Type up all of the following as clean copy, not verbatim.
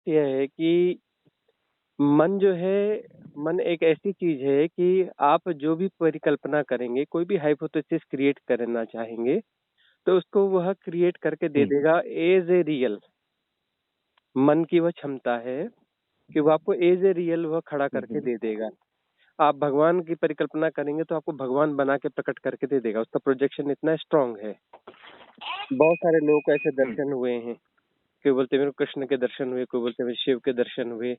यह है कि मन जो है, मन एक ऐसी चीज है कि आप जो भी परिकल्पना करेंगे, कोई भी हाइपोथेसिस क्रिएट करना चाहेंगे, तो उसको वह क्रिएट करके दे हम्म देगा एज ए रियल। मन की वह क्षमता है कि वो आपको एज ए रियल वह खड़ा करके हम्म दे देगा। आप भगवान की परिकल्पना करेंगे तो आपको भगवान बना के प्रकट करके दे देगा। उसका प्रोजेक्शन इतना स्ट्रांग है। बहुत सारे लोगों को ऐसे हम्म दर्शन हुए हैं। कोई बोलते हैं मेरे को कृष्ण के दर्शन हुए, कोई बोलते हैं मेरे शिव के दर्शन हुए।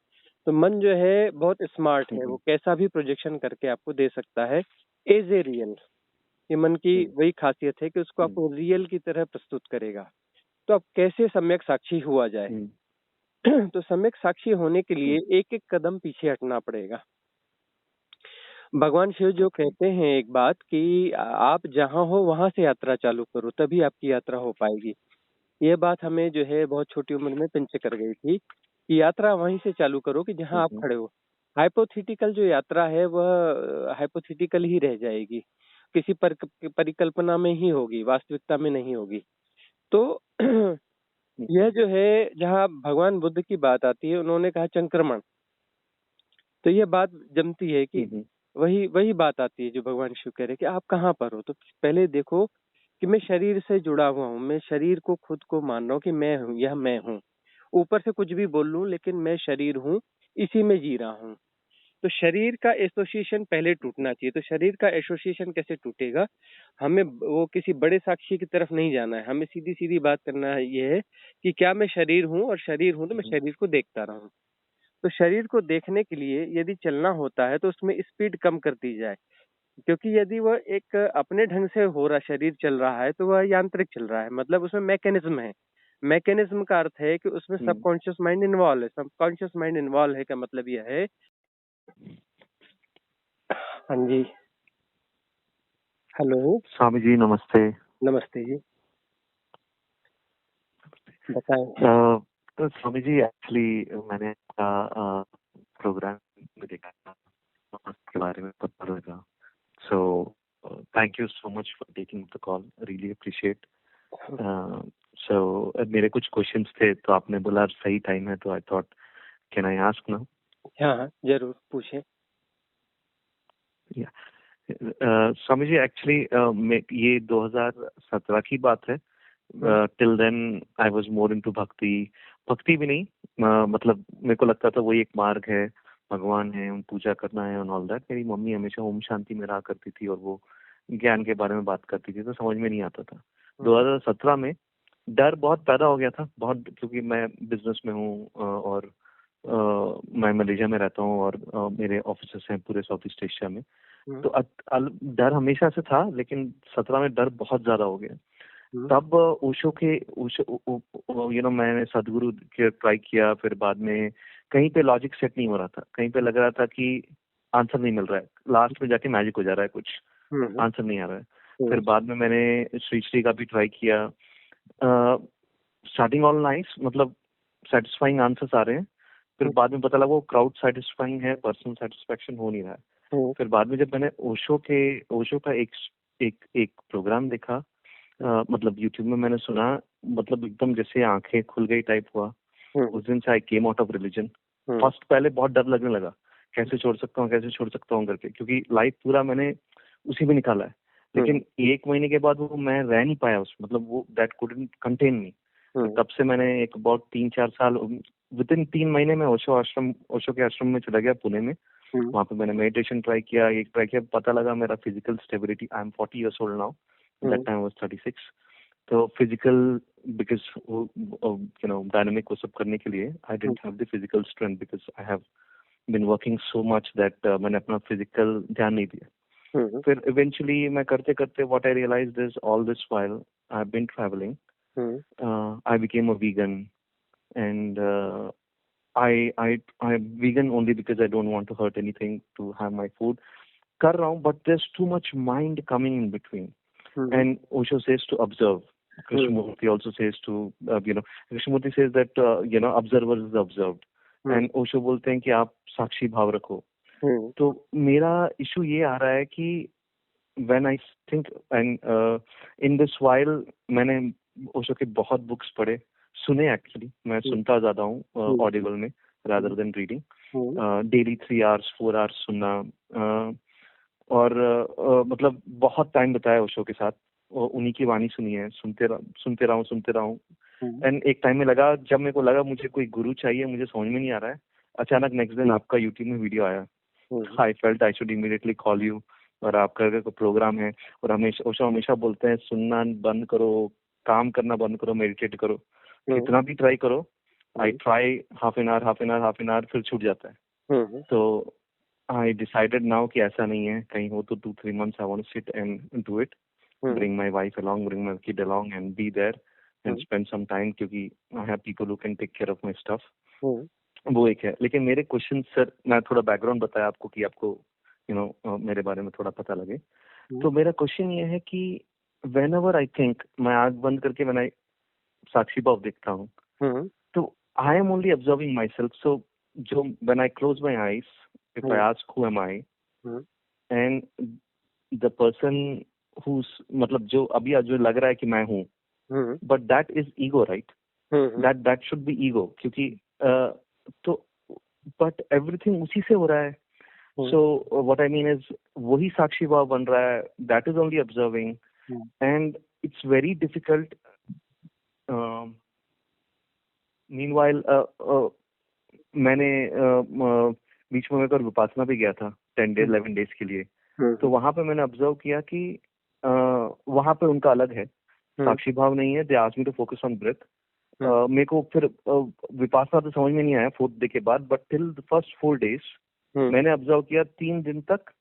तो मन जो है बहुत स्मार्ट है, वो हम्म कैसा भी प्रोजेक्शन करके आपको दे सकता है एज ए रियल। ये मन की हम्म वही खासियत है कि उसको हम्म आपको रियल की तरह प्रस्तुत करेगा। तो अब कैसे सम्यक साक्षी हुआ जाए? हम्म तो सम्यक साक्षी होने के लिए हम्म, एक एक कदम पीछे हटना पड़ेगा। भगवान शिव जो ओके। कहते हैं एक बात कि आप जहां हो वहां से यात्रा चालू करो, तभी आपकी यात्रा हो पाएगी। ये बात हमें जो है बहुत छोटी उम्र में पिंच कर गई थी कि यात्रा वहीं से चालू करो कि जहां आप हम्म खड़े हो। हाइपोथेटिकल जो यात्रा है वह हाइपोथेटिकल ही रह जाएगी, किसी परिकल्पना में ही होगी, वास्तविकता में नहीं होगी। तो यह जो है, जहाँ भगवान बुद्ध की बात आती है, उन्होंने कहा संक्रमण। तो ये बात जमती है कि हम्म वही वही बात आती है जो भगवान शिव कह रहे हैं कि आप कहाँ पर हो। तो पहले देखो कि मैं शरीर से जुड़ा हुआ हूँ, मैं शरीर को खुद को मान रहा हूँ कि मैं हूँ, यह मैं हूँ। ऊपर से कुछ भी बोल लूं लेकिन मैं शरीर हूँ, इसी में जी रहा हूँ। तो शरीर का एसोसिएशन पहले टूटना चाहिए। तो शरीर का एसोसिएशन कैसे टूटेगा? हमें वो किसी बड़े साक्षी की तरफ नहीं जाना है, हमें सीधी सीधी बात करना है। ये है कि क्या मैं शरीर हूँ, और शरीर हूँ तो मैं हम्म शरीर को देखता रहूं। तो शरीर को देखने के लिए यदि चलना होता है तो उसमें स्पीड कम कर दी जाए, क्योंकि यदि वह एक अपने ढंग से हो रहा शरीर चल रहा है तो वह यांत्रिक चल रहा है, मतलब उसमें मैकेनिज्म है। मैकेनिज्म का अर्थ है कि उसमें हम्म। सबकॉन्शियस माइंड इन्वॉल्व है। सबकॉन्शियस माइंड इन्वॉल्व है का मतलब यह है। हाँ जी। हेलो। स्वामी जी नमस्ते। नमस्ते जी। बताएं। तो स्वामी जी एक्चुअली मैंने आपका प्रोग्राम में देखा था, उसके बारे में पता लगा। So thank you so much for taking the call, really appreciate. So मेरे कुछ क्वेश्चंस थे तो आपने बोला सही टाइम है, तो I thought can I ask now? हाँ हाँ, जरूर पूछें। या स्वामी जी एक्चुअली ये 2017 की बात है। Hmm till then I was more into bhakti. भक्ति भी नहीं, मतलब मेरे को लगता था वही एक मार्ग है, भगवान है, पूजा करना है और ऑल दैट। मेरी मम्मी हमेशा ओम शांति में रहा करती थी और वो ज्ञान के बारे में बात करती थी, तो समझ में नहीं आता था। हम्म 2017 में डर बहुत पैदा हो गया था, बहुत, क्योंकि मैं बिजनेस में हूँ और मैं मलेशिया में रहता हूँ और मेरे ऑफिसेस हैं पूरे साउथ ईस्ट एशिया में। हम्म तो डर हमेशा से था, लेकिन 17 में डर बहुत ज्यादा हो गया। हम्म तब ओशो के मैंने सदगुरु के ट्राई किया, फिर बाद में कहीं पे लॉजिक सेट नहीं हो रहा था, कहीं पे लग रहा था कि आंसर नहीं मिल रहा है, लास्ट में जाके मैजिक हो जा रहा है, कुछ हम्म आंसर नहीं आ रहा है। फिर हम्म बाद में मैंने श्री श्री का भी ट्राई किया। स्टार्टिंग ऑल नाइस, मतलब सेटिस्फाइंग आंसर्स आ रहे हैं। फिर बाद में पता लगा वो क्राउड सेटिस्फाइंग है, पर्सनल सेटिस्फेक्शन हो नहीं रहा है। हम्म फिर बाद में जब मैंने ओशो का एक एक एक प्रोग्राम देखा, मतलब यूट्यूब में मैंने सुना, मतलब एकदम जैसे आंखें खुल गई टाइप हुआ। हम्म उस दिन से I came out of religion. Hmm first पहले बहुत डर लगने लगा, कैसे छोड़ सकता हूँ, कैसे छोड़ सकता हूँ करके, क्योंकि लाइफ पूरा मैंने उसी में निकाला है। हम्म लेकिन एक महीने के बाद वो मैं रह नहीं पाया उसमें, मतलब वो दैट कुडंट कंटेन मी। फिर हम्म तब से मैंने एक बहुत 3-4 साल, विद इन 3 महीने में ओशो के आश्रम में चला गया पुणे में। हम्म वहाँ पे मैंने मेडिटेशन ट्राई किया, एक ट्राई किया, पता लगा मेरा physical stability, I am 40 years old now, that hmm time was 36। तो फिजिकल, बिकॉज डायनामिक वो सब करने के लिए I hmm didn't have the physical strength, because I have been working so much that मैंने अपना फिजिकल ध्यान नहीं दिया। हम्म फिर इवेंचुअली मैं करते करते what I realized is all this while I have been travelling, hmm I became a vegan. And I vegan only because I don't want to hurt anything to have my food. कर रहा हूँ, but there's too much mind coming in between. Hmm And Osho says to observe. Hmm Krishnamurti also says to, Krishnamurti says that, observer is observed. Hmm And Osho बोलते हैं कि आप साक्षी भाव रखो। हम्म तो मेरा इशू ये आ रहा है कि when I think and in this while मैंने ओशो के बहुत बुक्स पढ़े, सुने एक्चुअली, मैं सुनता ज्यादा हूँ ऑडिबल में rather than reading. Daily 3 hours 4 hours सुनना, और मतलब बहुत टाइम बताया उस शो के साथ, और उन्हीं की वाणी सुनी है, सुनते रहा हूँ। एंड एक टाइम में लगा, जब मेरे को लगा मुझे कोई गुरु चाहिए, मुझे समझ में नहीं आ रहा है, अचानक नेक्स्ट दिन आपका यूट्यूब में वीडियो आया। I felt I should immediately call you, और आपका कोई प्रोग्राम है, और हमेशा बोलते हैं सुनना बंद करो, काम करना बंद करो, मेडिटेट करो। कितना भी ट्राई करो, I try half an hour, फिर छूट जाता है। तो आई डिसाइडेड नाउ कि ऐसा नहीं है, कहीं हो तो 2-3 months I want to sit and do it, bring my wife along, bring my kid along and be there and spend some time, क्योंकि I have people who can take care of my stuff। वो एक है। लेकिन मेरे question sir, मैं थोड़ा background बताया आपको कि आपको मेरे बारे में थोड़ा पता लगे। तो मेरा क्वेश्चन ये है कि whenever I think, मैं आंख बंद करके मैंने साक्षी भाव देखता हूँ, तो I am only observing myself। So जो when I close my eyes, if I ask who am I, and the person who's, मतलब जो अभी जो लग रहा है कि मैं हूँ, but that is ego, right? That should be ego, क्योंकि तो बट एवरीथिंग उसी से हो रहा है। So what I mean is, वही साक्षी भाव बन रहा है, that is only observing, and it's very difficult. Meanwhile मैंने बीच में मैं विपासना भी गया था 10 days 11 days के लिए। तो वहां पे मैंने ऑब्जर्व किया कि वहां पे उनका अलग है, साक्षी भाव नहीं है। They asked me to focus on breath. मेरे को फिर विपासना तो समझ में नहीं आया 4th day के बाद, but till the first 4 days मैंने ऑब्जर्व किया, 3 दिन तक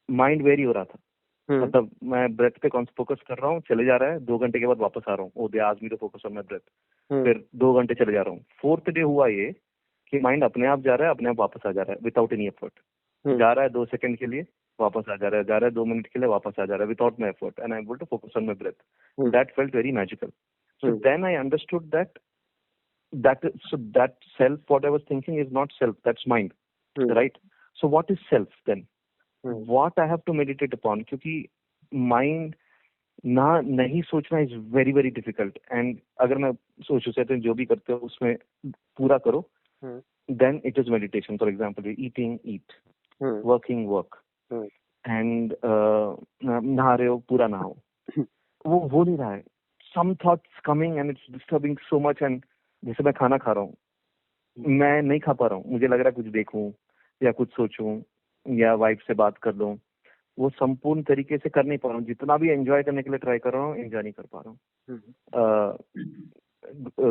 माइंड वेरी हो रहा था। मतलब मैं ब्रेथ पे फोकस कर रहा हूँ, चले जा रहा है, 2 घंटे के बाद वापस आ रहा हूँ, they asked me to focus on my breath, फिर 2 घंटे चले जा रहा हूँ। 4th day हुआ ये कि माइंड अपने आप जा रहा है, अपने आप वापस आ जा रहा है, विदाउट एनी एफर्ट। जा रहा है 2 सेकंड के लिए, वापस आ जा रहा है 2 मिनट के लिए, वापस आ जा रहा है, without my effort, and I am able to focus on my breath. That felt very magical. So then I understood that self, what I was thinking, is not self, that's mind, right? So what is self then? What I have to meditate upon, क्योंकि mind ना नहीं सोचना is very very difficult. And अगर मैं सोचूं से जो भी करते हो उसमें पूरा करो, then it is meditation। For example, eating, eat, working, work, and नहा रहे हो, पूरा नहाओ। वो हो नहीं रहा है। Some thoughts coming and it's disturbing so much। and जैसे मैं खाना खा रहा हूँ, मैं नहीं खा पा रहा हूँ, मुझे लग रहा है कुछ देखूं या कुछ सोचूं या वाइफ से बात कर लूं, वो संपूर्ण तरीके से कर नहीं पा रहा हूँ। जितना भी एंजॉय करने के लिए ट्राई कर रहा हूँ, एंजॉय नहीं कर पा रहा हूँ।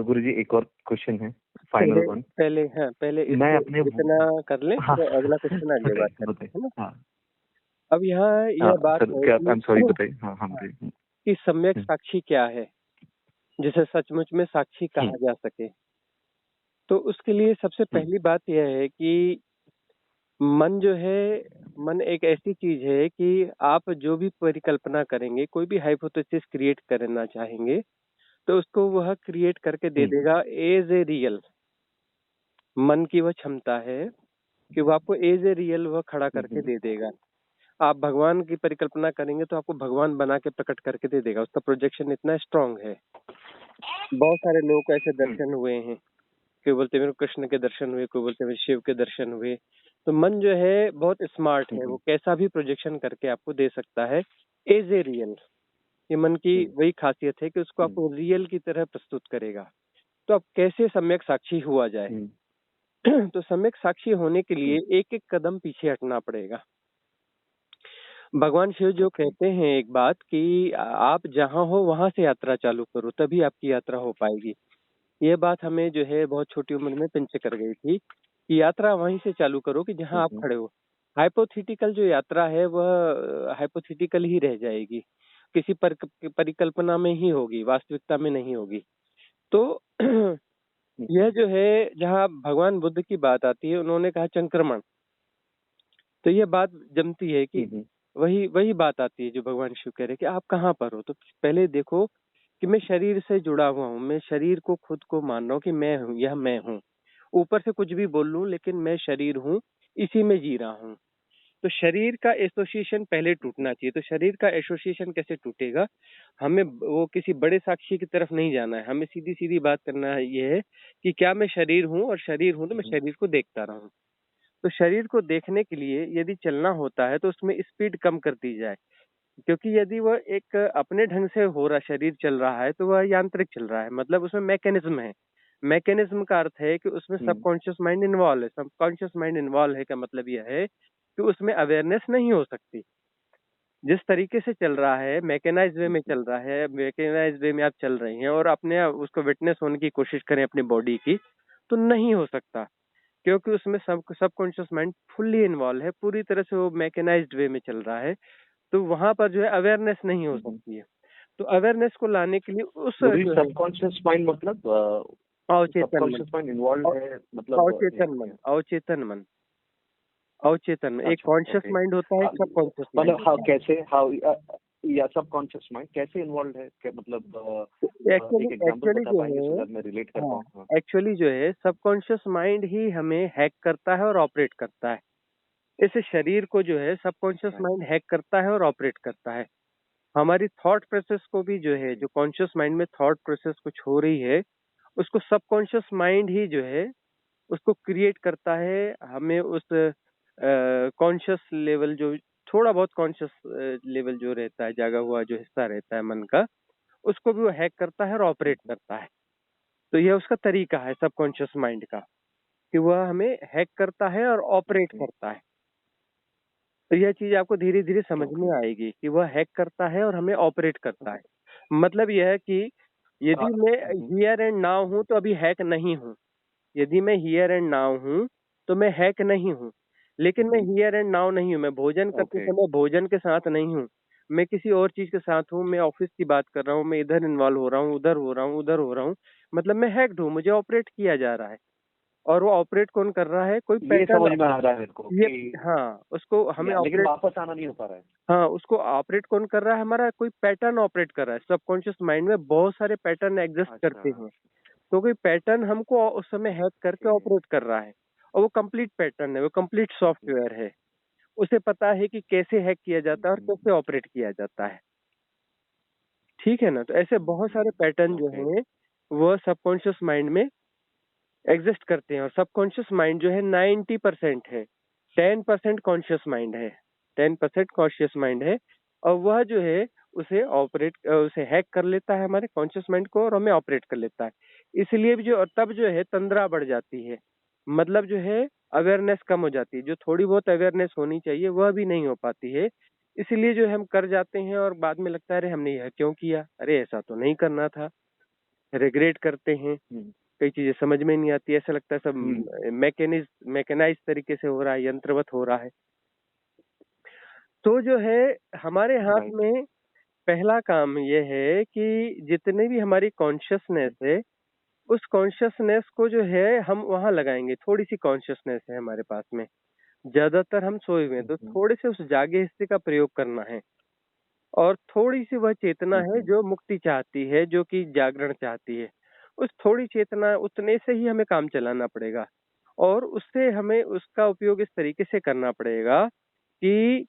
गुरुजी, एक और क्वेश्चन है, फाइनल वन। पहले मैं अपने इतना कर ले, तो अगला क्वेश्चन अगली बात करते हैं ना। अब यहाँ यह बात है, सॉरी बताइए। हाँ कि सम्यक साक्षी क्या है, जिसे सचमुच में साक्षी कहा जा सके। तो उसके लिए सबसे पहली बात यह है कि मन जो है, मन एक ऐसी चीज है कि आप जो भी परिकल्पना करेंगे, कोई भी हाइपोथेसिस क्रिएट करना चाहेंगे, तो उसको वह क्रिएट करके दे देगा एज ए रियल। मन की वह क्षमता है कि वो आपको एज ए रियल वह खड़ा करके दे देगा। आप भगवान की परिकल्पना करेंगे तो आपको भगवान बना के प्रकट करके दे देगा। उसका प्रोजेक्शन इतना स्ट्रांग है। बहुत सारे लोगों को ऐसे दर्शन हुए हैं, कोई बोलते मेरे कृष्ण के दर्शन हुए, कोई बोलते मेरे शिव के दर्शन हुए। तो मन जो है बहुत स्मार्ट है, वो कैसा भी प्रोजेक्शन करके आपको दे सकता है एज ए रियल। ये मन की वही खासियत है कि उसको आपको रियल की तरह प्रस्तुत करेगा। तो अब कैसे सम्यक साक्षी हुआ जाए? तो सम्यक साक्षी होने के लिए एक एक कदम पीछे हटना पड़ेगा। भगवान शिव जो कहते हैं एक बात कि आप जहां हो वहां से यात्रा चालू करो, तभी आपकी यात्रा हो पाएगी। ये बात हमें जो है बहुत छोटी उम्र में पिंच कर गई थी कि यात्रा वहीं से चालू करो कि जहां आप खड़े हो। हाइपोथेटिकल जो यात्रा है वह हाइपोथेटिकल ही रह जाएगी, किसी परिकल्पना में ही होगी, वास्तविकता में नहीं होगी। तो यह जो है, जहाँ भगवान बुद्ध की बात आती है, उन्होंने कहा संक्रमण, तो यह बात जमती है कि वही बात आती है जो भगवान शिव कह रहे कि आप कहाँ पर हो। तो पहले देखो कि मैं शरीर से जुड़ा हुआ हूँ, मैं शरीर को खुद को मान रहा हूँ कि मैं हूँ, यह मैं हूँ। ऊपर से कुछ भी बोल लूं, लेकिन मैं शरीर हूँ, इसी में जी रहा हूँ। तो शरीर का एसोसिएशन पहले टूटना चाहिए। तो शरीर का एसोसिएशन कैसे टूटेगा? हमें वो किसी बड़े साक्षी की तरफ नहीं जाना है, हमें सीधी-सीधी बात करना है, ये है कि क्या मैं शरीर हूँ, और शरीर हूँ तो मैं शरीर को देखता रहूँ। तो शरीर को देखने के लिए यदि चलना होता है तो उसमें स्पीड कम कर दी जाए, क्योंकि यदि वह एक अपने ढंग से हो रहा शरीर चल रहा है तो वह यांत्रिक चल रहा है, मतलब उसमें मैकेनिज्म है। मैकेनिज्म का अर्थ है कि उसमें सबकॉन्शियस माइंड इन्वॉल्व है। सबकॉन्शियस माइंड इन्वॉल्व है का मतलब यह है कि उसमें अवेयरनेस नहीं हो सकती। जिस तरीके से चल रहा है, मैकेनाइज्ड वे में चल रहा है, मैकेनाइज्ड वे में आप चल रही हैं और अपने उसको विटनेस होने की कोशिश करें अपनी बॉडी की, तो नहीं हो सकता, क्योंकि उसमें सबकॉन्शियस माइंड फुल्ली इन्वॉल्व है, पूरी तरह से वो मैकेनाइज्ड वे में चल रहा है। तो वहां पर जो है अवेयरनेस नहीं हो सकती है। तो अवेयरनेस को लाने के लिए उस गुरुजी जो है सबकॉन्शियस माइंड मतलब अवचेतन मन, सबकॉन्शियस माइंड इन्वॉल्व है मतलब अवचेतन मन, अवचेतन मन, अवचेतन मन। एक अच्छा कॉन्शियस ओके माइंड होता है, एक सबकॉन्शियस माइंड मतलब हाँ होता है। कैसे हाउ या सबकॉन्शियस माइंड कैसे इन्वॉल्व है क्या मतलब एक्चुअली एक एग्जांपल एक्चुअली बता जो पाएंगे सो है, दैट मैं रिलेट कर हाँ, पाऊँ हाँ एक्चुअली जो है सबकॉन्शियस माइंड ही हमें हैक करता है और ऑपरेट करता है। इस शरीर को जो है सबकॉन्शियस राइट माइंड हैक करता है और ऑपरेट करता है। हमारी थॉट प्रोसेस को भी जो है, जो कॉन्शियस माइंड में थॉट प्रोसेस कुछ हो रही है, उसको सबकॉन्शियस माइंड ही जो है उसको क्रिएट करता है। हमें उस कॉन्शियस लेवल, जो थोड़ा बहुत कॉन्शियस लेवल जो रहता है, जागा हुआ जो हिस्सा रहता है मन का, उसको भी वो हैक करता है और ऑपरेट करता है। तो यह उसका तरीका है सबकॉन्शियस माइंड का, कि वह हमें हैक करता है और ऑपरेट ओके करता है। तो यह चीज आपको धीरे धीरे समझ ओके में आएगी कि वह हैक करता है और हमें ऑपरेट करता है। मतलब यह है कि यदि मैं हियर एंड नाउ हूं तो अभी हैक नहीं हूं। यदि मैं हियर एंड नाउ हूं तो मैं हैक नहीं हूं। लेकिन मैं हियर एंड नाउ नहीं हूं, मैं भोजन करते ओके समय भोजन के साथ नहीं हूं, मैं किसी और चीज के साथ हूं, मैं ऑफिस की बात कर रहा हूं, मैं इधर इन्वॉल्व हो रहा हूं, उधर हो रहा हूं, उधर हो रहा हूं, मतलब मैं हैक्ड हूं, मुझे ऑपरेट किया जा रहा है। और वो ऑपरेट कौन कर रहा है? कोई ये पैटर्न। समझ में आ रहा है मेरे को ये, कि हाँ, उसको हमें या लेकिन ऑपरेट, वापस आना नहीं हो पा रहा है हाँ, उसको ऑपरेट कौन कर रहा है? हमारा कोई पैटर्न ऑपरेट कर रहा है। सबकॉन्शियस माइंड में बहुत सारे पैटर्न एग्जिस्ट अच्छा करते हैं, तो कोई पैटर्न हमको उस समय हैक करके ओके ऑपरेट कर रहा है, और वो कंप्लीट पैटर्न है, वो कंप्लीट सॉफ्टवेयर है। उसे पता है कि कैसे हैक किया जाता है और कैसे ऑपरेट किया जाता है। ठीक है ना? तो ऐसे बहुत सारे पैटर्न जो ओके हैं वो सबकॉन्शियस माइंड में एग्जिस्ट करते हैं, और सबकॉन्शियस माइंड जो है 90% है, 10% कॉन्शियस माइंड है, 10% कॉन्शियस माइंड है। और वह जो है उसे हैक कर लेता है हमारे कॉन्शियस माइंड को, और हमें ऑपरेट कर लेता है। इसलिए भी जो तब जो है तंद्रा बढ़ जाती है, मतलब जो है अवेयरनेस कम हो जाती है, जो थोड़ी बहुत अवेयरनेस होनी चाहिए वह भी नहीं हो पाती है। इसलिए जो हम कर जाते हैं और बाद में लगता है अरे हमने यह क्यों किया, अरे ऐसा तो नहीं करना था, रिग्रेट करते हैं। हम्म कई चीजें समझ में नहीं आती, ऐसा लगता है सब हम्म मैकेनाइज तरीके से हो रहा है, यंत्रवत हो रहा है। तो जो है हमारे हाथ राइट में पहला काम ये है कि जितने भी हमारी कॉन्शियसनेस है, उस कॉन्शियसनेस को जो है हम वहां लगाएंगे। थोड़ी सी कॉन्शियसनेस है हमारे पास में, ज्यादातर हम सोए हुए हैं, तो थोड़े से उस जागे हिस्से का प्रयोग करना है। और थोड़ी सी वह चेतना है जो मुक्ति चाहती है, जो कि जागरण चाहती है। उस थोड़ी चेतना, उतने से ही हमें काम चलाना पड़ेगा, और उससे हमें उसका उपयोग इस तरीके से करना पड़ेगा कि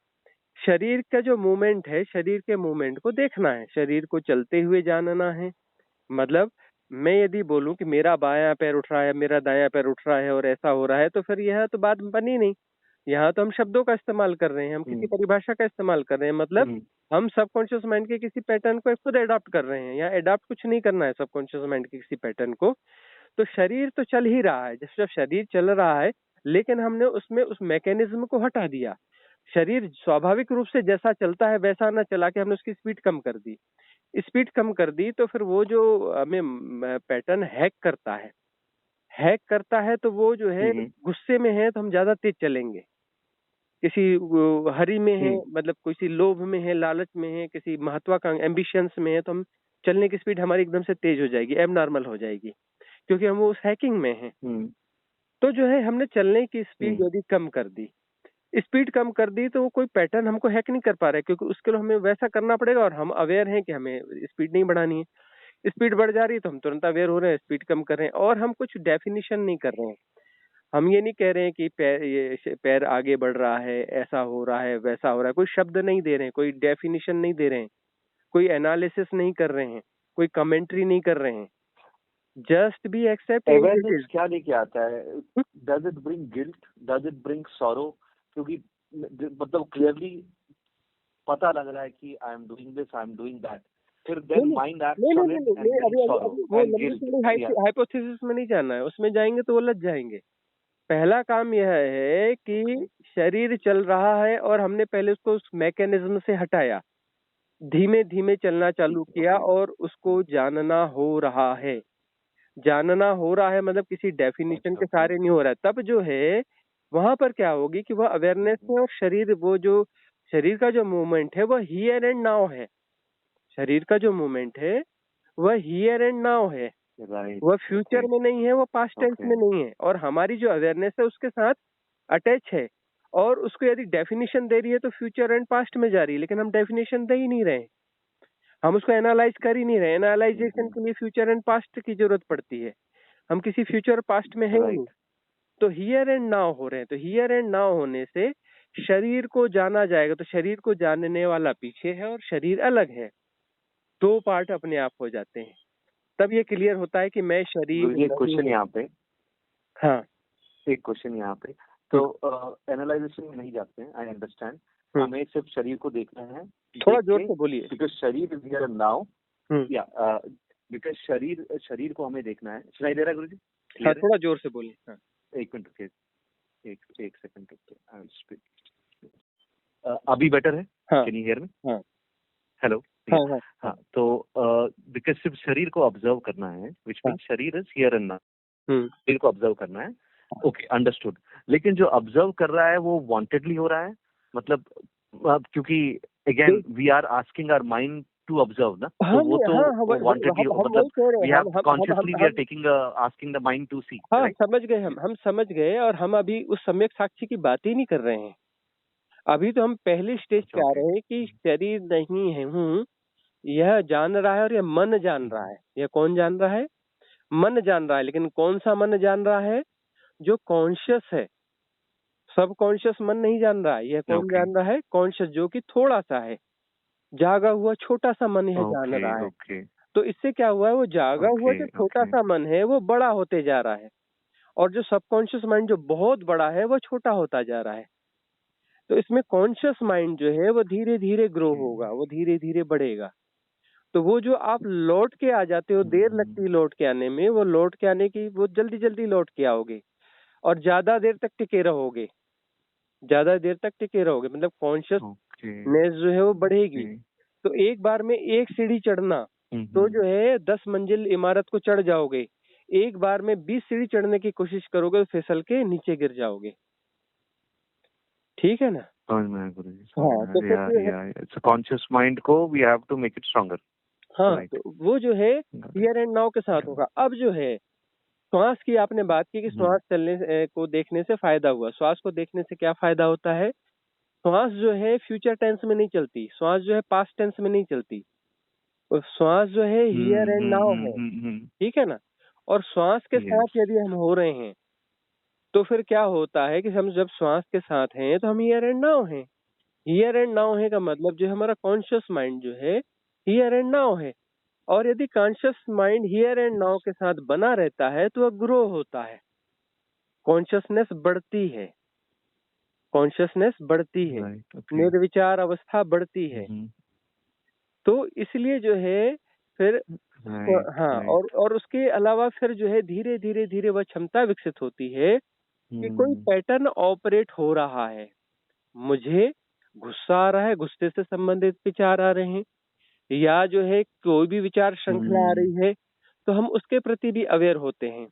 शरीर का जो मूवमेंट है, शरीर के मूवमेंट को देखना है, शरीर को चलते हुए जानना है। मतलब मैं यदि बोलूं कि मेरा बायां पैर उठ रहा है, मेरा दायां पैर उठ रहा है और ऐसा हो रहा है, तो फिर यह तो बात बनी नहीं। यहाँ तो हम शब्दों का इस्तेमाल कर रहे हैं, हम किसी परिभाषा का इस्तेमाल कर रहे हैं, मतलब हम सबकॉन्शियस माइंड के किसी पैटर्न को खुद अडॉप्ट कर रहे हैं। यहाँ अडॉप्ट कुछ नहीं करना है सबकॉन्शियस माइंड के किसी पैटर्न को। तो शरीर तो चल ही रहा है, जब शरीर चल रहा है, लेकिन हमने उसमें उस मैकेनिज्म को हटा दिया। शरीर स्वाभाविक रूप से जैसा चलता है वैसा ना चला के हमने उसकी स्पीड कम कर दी। स्पीड कम कर दी तो फिर वो जो हमें पैटर्न हैक करता है, तो वो जो है गुस्से में है तो हम ज्यादा तेज चलेंगे। किसी हरी में है, मतलब किसी लोभ में है, लालच में है, किसी महत्वाकांक्षा एम्बिशंस में है, तो हम चलने की स्पीड हमारी एकदम से तेज हो जाएगी, एब नॉर्मल हो जाएगी, क्योंकि हम वो उस हैकिंग में हैं। तो जो है हमने चलने की स्पीड यदि कम कर दी, स्पीड कम कर दी, तो वो कोई पैटर्न हमको हैक नहीं कर पा रहा है, क्योंकि उसके लिए हमें वैसा करना पड़ेगा, और हम अवेयर हैं कि हमें स्पीड नहीं बढ़ानी है। स्पीड बढ़ जा रही है तो हम तुरंत अवेयर हो रहे हैं, स्पीड कम कर रहे हैं, और हम कुछ डेफिनेशन नहीं कर रहे हैं। हम ये नहीं कह रहे हैं कि पैर आगे बढ़ रहा है, ऐसा हो रहा है, वैसा हो रहा है, कोई शब्द नहीं दे रहे हैं, कोई डेफिनेशन नहीं दे रहे हैं, कोई एनालिसिस नहीं कर रहे हैं, कोई कमेंट्री नहीं कर रहे हैं, just be accept as it awareness is. क्या लेके आता है? Does it bring guilt, does it bring sorrow? क्योंकि मतलब क्लियरली पता लग रहा है कि I am doing this, I am doing that, फिर देन नहीं माइंड नहीं एक्ट्स नहीं ऑन नहीं इट नहीं एंड नहीं, ब्रिंग अभी अभी सॉरो अभी वो एंड लंबी गिल्ट। चौड़ी हाइपोथेसिस में नहीं जाना है, उसमें जाएंगे तो वो लग जाएंगे। पहला काम यह है कि शरीर चल रहा है और हमने पहले उसको उस मैकेनिज्म से हटाया, धीमे धीमे चलना चालू किया ओके और उसको जानना हो रहा है। जानना हो रहा है मतलब किसी डेफिनेशन अच्छा के ओके सहारे नहीं हो रहा है। तब जो है वहां पर क्या होगी कि वह अवेयरनेस है और शरीर, वो जो शरीर का जो मूवमेंट है वह हियर एंड नाउ है। शरीर का जो मूवमेंट है वह हियर एंड नाउ है, राइट वह ओके फ्यूचर में नहीं है, वो पास्ट टेंस ओके में नहीं है। और हमारी जो अवेयरनेस है उसके साथ अटैच है, और उसको यदि डेफिनेशन दे रही है तो फ्यूचर एंड पास्ट में जा रही है, लेकिन हम डेफिनेशन दे ही नहीं रहे, हम उसको एनालाइज कर ही नहीं रहे। एनालाइजेशन के लिए फ्यूचर एंड पास्ट की जरूरत पड़ती है, हम किसी फ्यूचर पास्ट में है ही नहीं। राइट तो हियर एंड नाउ हो रहे हैं, तो हियर एंड नाउ होने से शरीर को जाना जाएगा, तो शरीर को जानने वाला पीछे है और शरीर अलग है, दो पार्ट अपने आप हो जाते हैं। तब ये क्लियर होता है कि मैं शरीर गुरुजी, एक नहीं क्वेश्चन हूँ। यहाँ पे, हाँ। एक क्वेश्चन यहाँ पे। तो एनालाइजेशन में नहीं जाते हैं, आई अंडरस्टैंड। हम्म, हमें सिर्फ शरीर को देखना है, थोड़ा देख जोर के, से बोलिए। बिकॉज शरीर इज हियर नाउ। हम्म, या बिकॉज शरीर शरीर को हमें देखना है। सुनाई दे रहा है गुरुजी? हाँ क्लियर है? थोड़ा जोर से बोलिए। हाँ एक मिनट रुकिए, एक सेकंड रुकिए, आई विल स्पीक। अभी बेटर है? हाँ कैन यू हियर मी? हाँ हेलो? हाँ हाँ हाँ। हाँ, तो बिकॉज सिर्फ शरीर को ऑब्जर्व करना है, विच हाँ, मीन शरीर इज हियर एंड नाउ, हम्म, शरीर को ऑब्जर्व करना है। Okay, understood. लेकिन जो ऑब्जर्व कर रहा है वो वांटेडली हो रहा है, मतलब क्योंकि again we are asking our mind to observe ना, हाँ तो वो नहीं, तो हाँ हाँ, वांटेडली, हम वही मतलब कह रहे वी हैं, have consciously we are taking asking the mind to see, हाँ राइट? समझ गए, हम समझ गए, और हम अभी उस सम्यक साक्षी की बात ही नहीं कर रहे हैं। अभी तो हम पहली स्टेज अच्छा पे आ ओके। रहे हैं कि शरीर नहीं है हूँ, यह जान रहा है और यह मन जान रहा है। यह कौन जान रहा है? मन जान रहा है, लेकिन कौन सा मन जान रहा है? जो कॉन्शियस है। सब कॉन्शियस मन नहीं जान रहा है। यह कौन ओके जान रहा है? कॉन्शियस, जो कि थोड़ा सा है, जागा हुआ छोटा सा मन यह जान ओके रहा है। ओके तो इससे क्या हुआ है, वो जागा हुआ ओके जो छोटा ओके सा मन है वो बड़ा होते जा रहा है, और जो सबकॉन्शियस माइंड जो बहुत बड़ा है वो छोटा होता जा रहा है। तो इसमें कॉन्शियस माइंड जो है वो धीरे धीरे ग्रो ओके। होगा, वो धीरे धीरे बढ़ेगा। तो वो जो आप लौट के आ जाते हो, देर लगती है लौट के आने में, वो लौट के आने की, वो जल्दी जल्दी लौट के आओगे और ज्यादा देर तक टिके रहोगे। ज्यादा देर तक टिके रहोगे मतलब कॉन्शियसनेस ओके जो है वो बढ़ेगी। ओके। तो एक बार में एक सीढ़ी चढ़ना, तो जो है 10 मंजिल इमारत को चढ़ जाओगे। एक बार में 20 सीढ़ी चढ़ने की कोशिश करोगे तो फिसल के नीचे गिर जाओगे। ठीक है ना? समझ में आया गुरुजी, समझ हाँ में तो फिर आया। जो है, या इट्स कॉन्शियस माइंड को we have to make it stronger, हाँ राइट? तो वो जो है got here it. And now के साथ होगा। अब जो है श्वास की आपने बात की कि श्वास चलने को देखने से फायदा हुआ। श्वास को देखने से क्या फायदा होता है? श्वास जो है फ्यूचर टेंस में नहीं चलती, श्वास जो है पास्ट टेंस में नहीं चलती, और श्वास जो है हियर एंड नाउ है। ठीक है ना? और श्वास के साथ यस। यदि हम हो रहे हैं तो फिर क्या होता है कि हम जब श्वास के साथ हैं तो हम हियर एंड नाउ हैं। हियर एंड नाउ है का मतलब जो हमारा कॉन्शियस माइंड जो है हियर एंड नाउ है। और यदि conscious mind here and now के साथ बना रहता है तो वह ग्रो होता है, कॉन्शियसनेस बढ़ती है, कॉन्शियसनेस बढ़ती है, राइट ओके। निर्विचार अवस्था बढ़ती है। तो इसलिए जो है फिर राइट हाँ, राइट। और उसके अलावा फिर जो है धीरे धीरे धीरे वह क्षमता विकसित होती है कि कोई पैटर्न ऑपरेट हो रहा है। मुझे गुस्सा आ रहा है, गुस्से से संबंधित विचार आ रहे हैं, या जो है कोई भी विचार श्रृंखला आ रही है, तो हम उसके प्रति भी अवेयर होते हैं।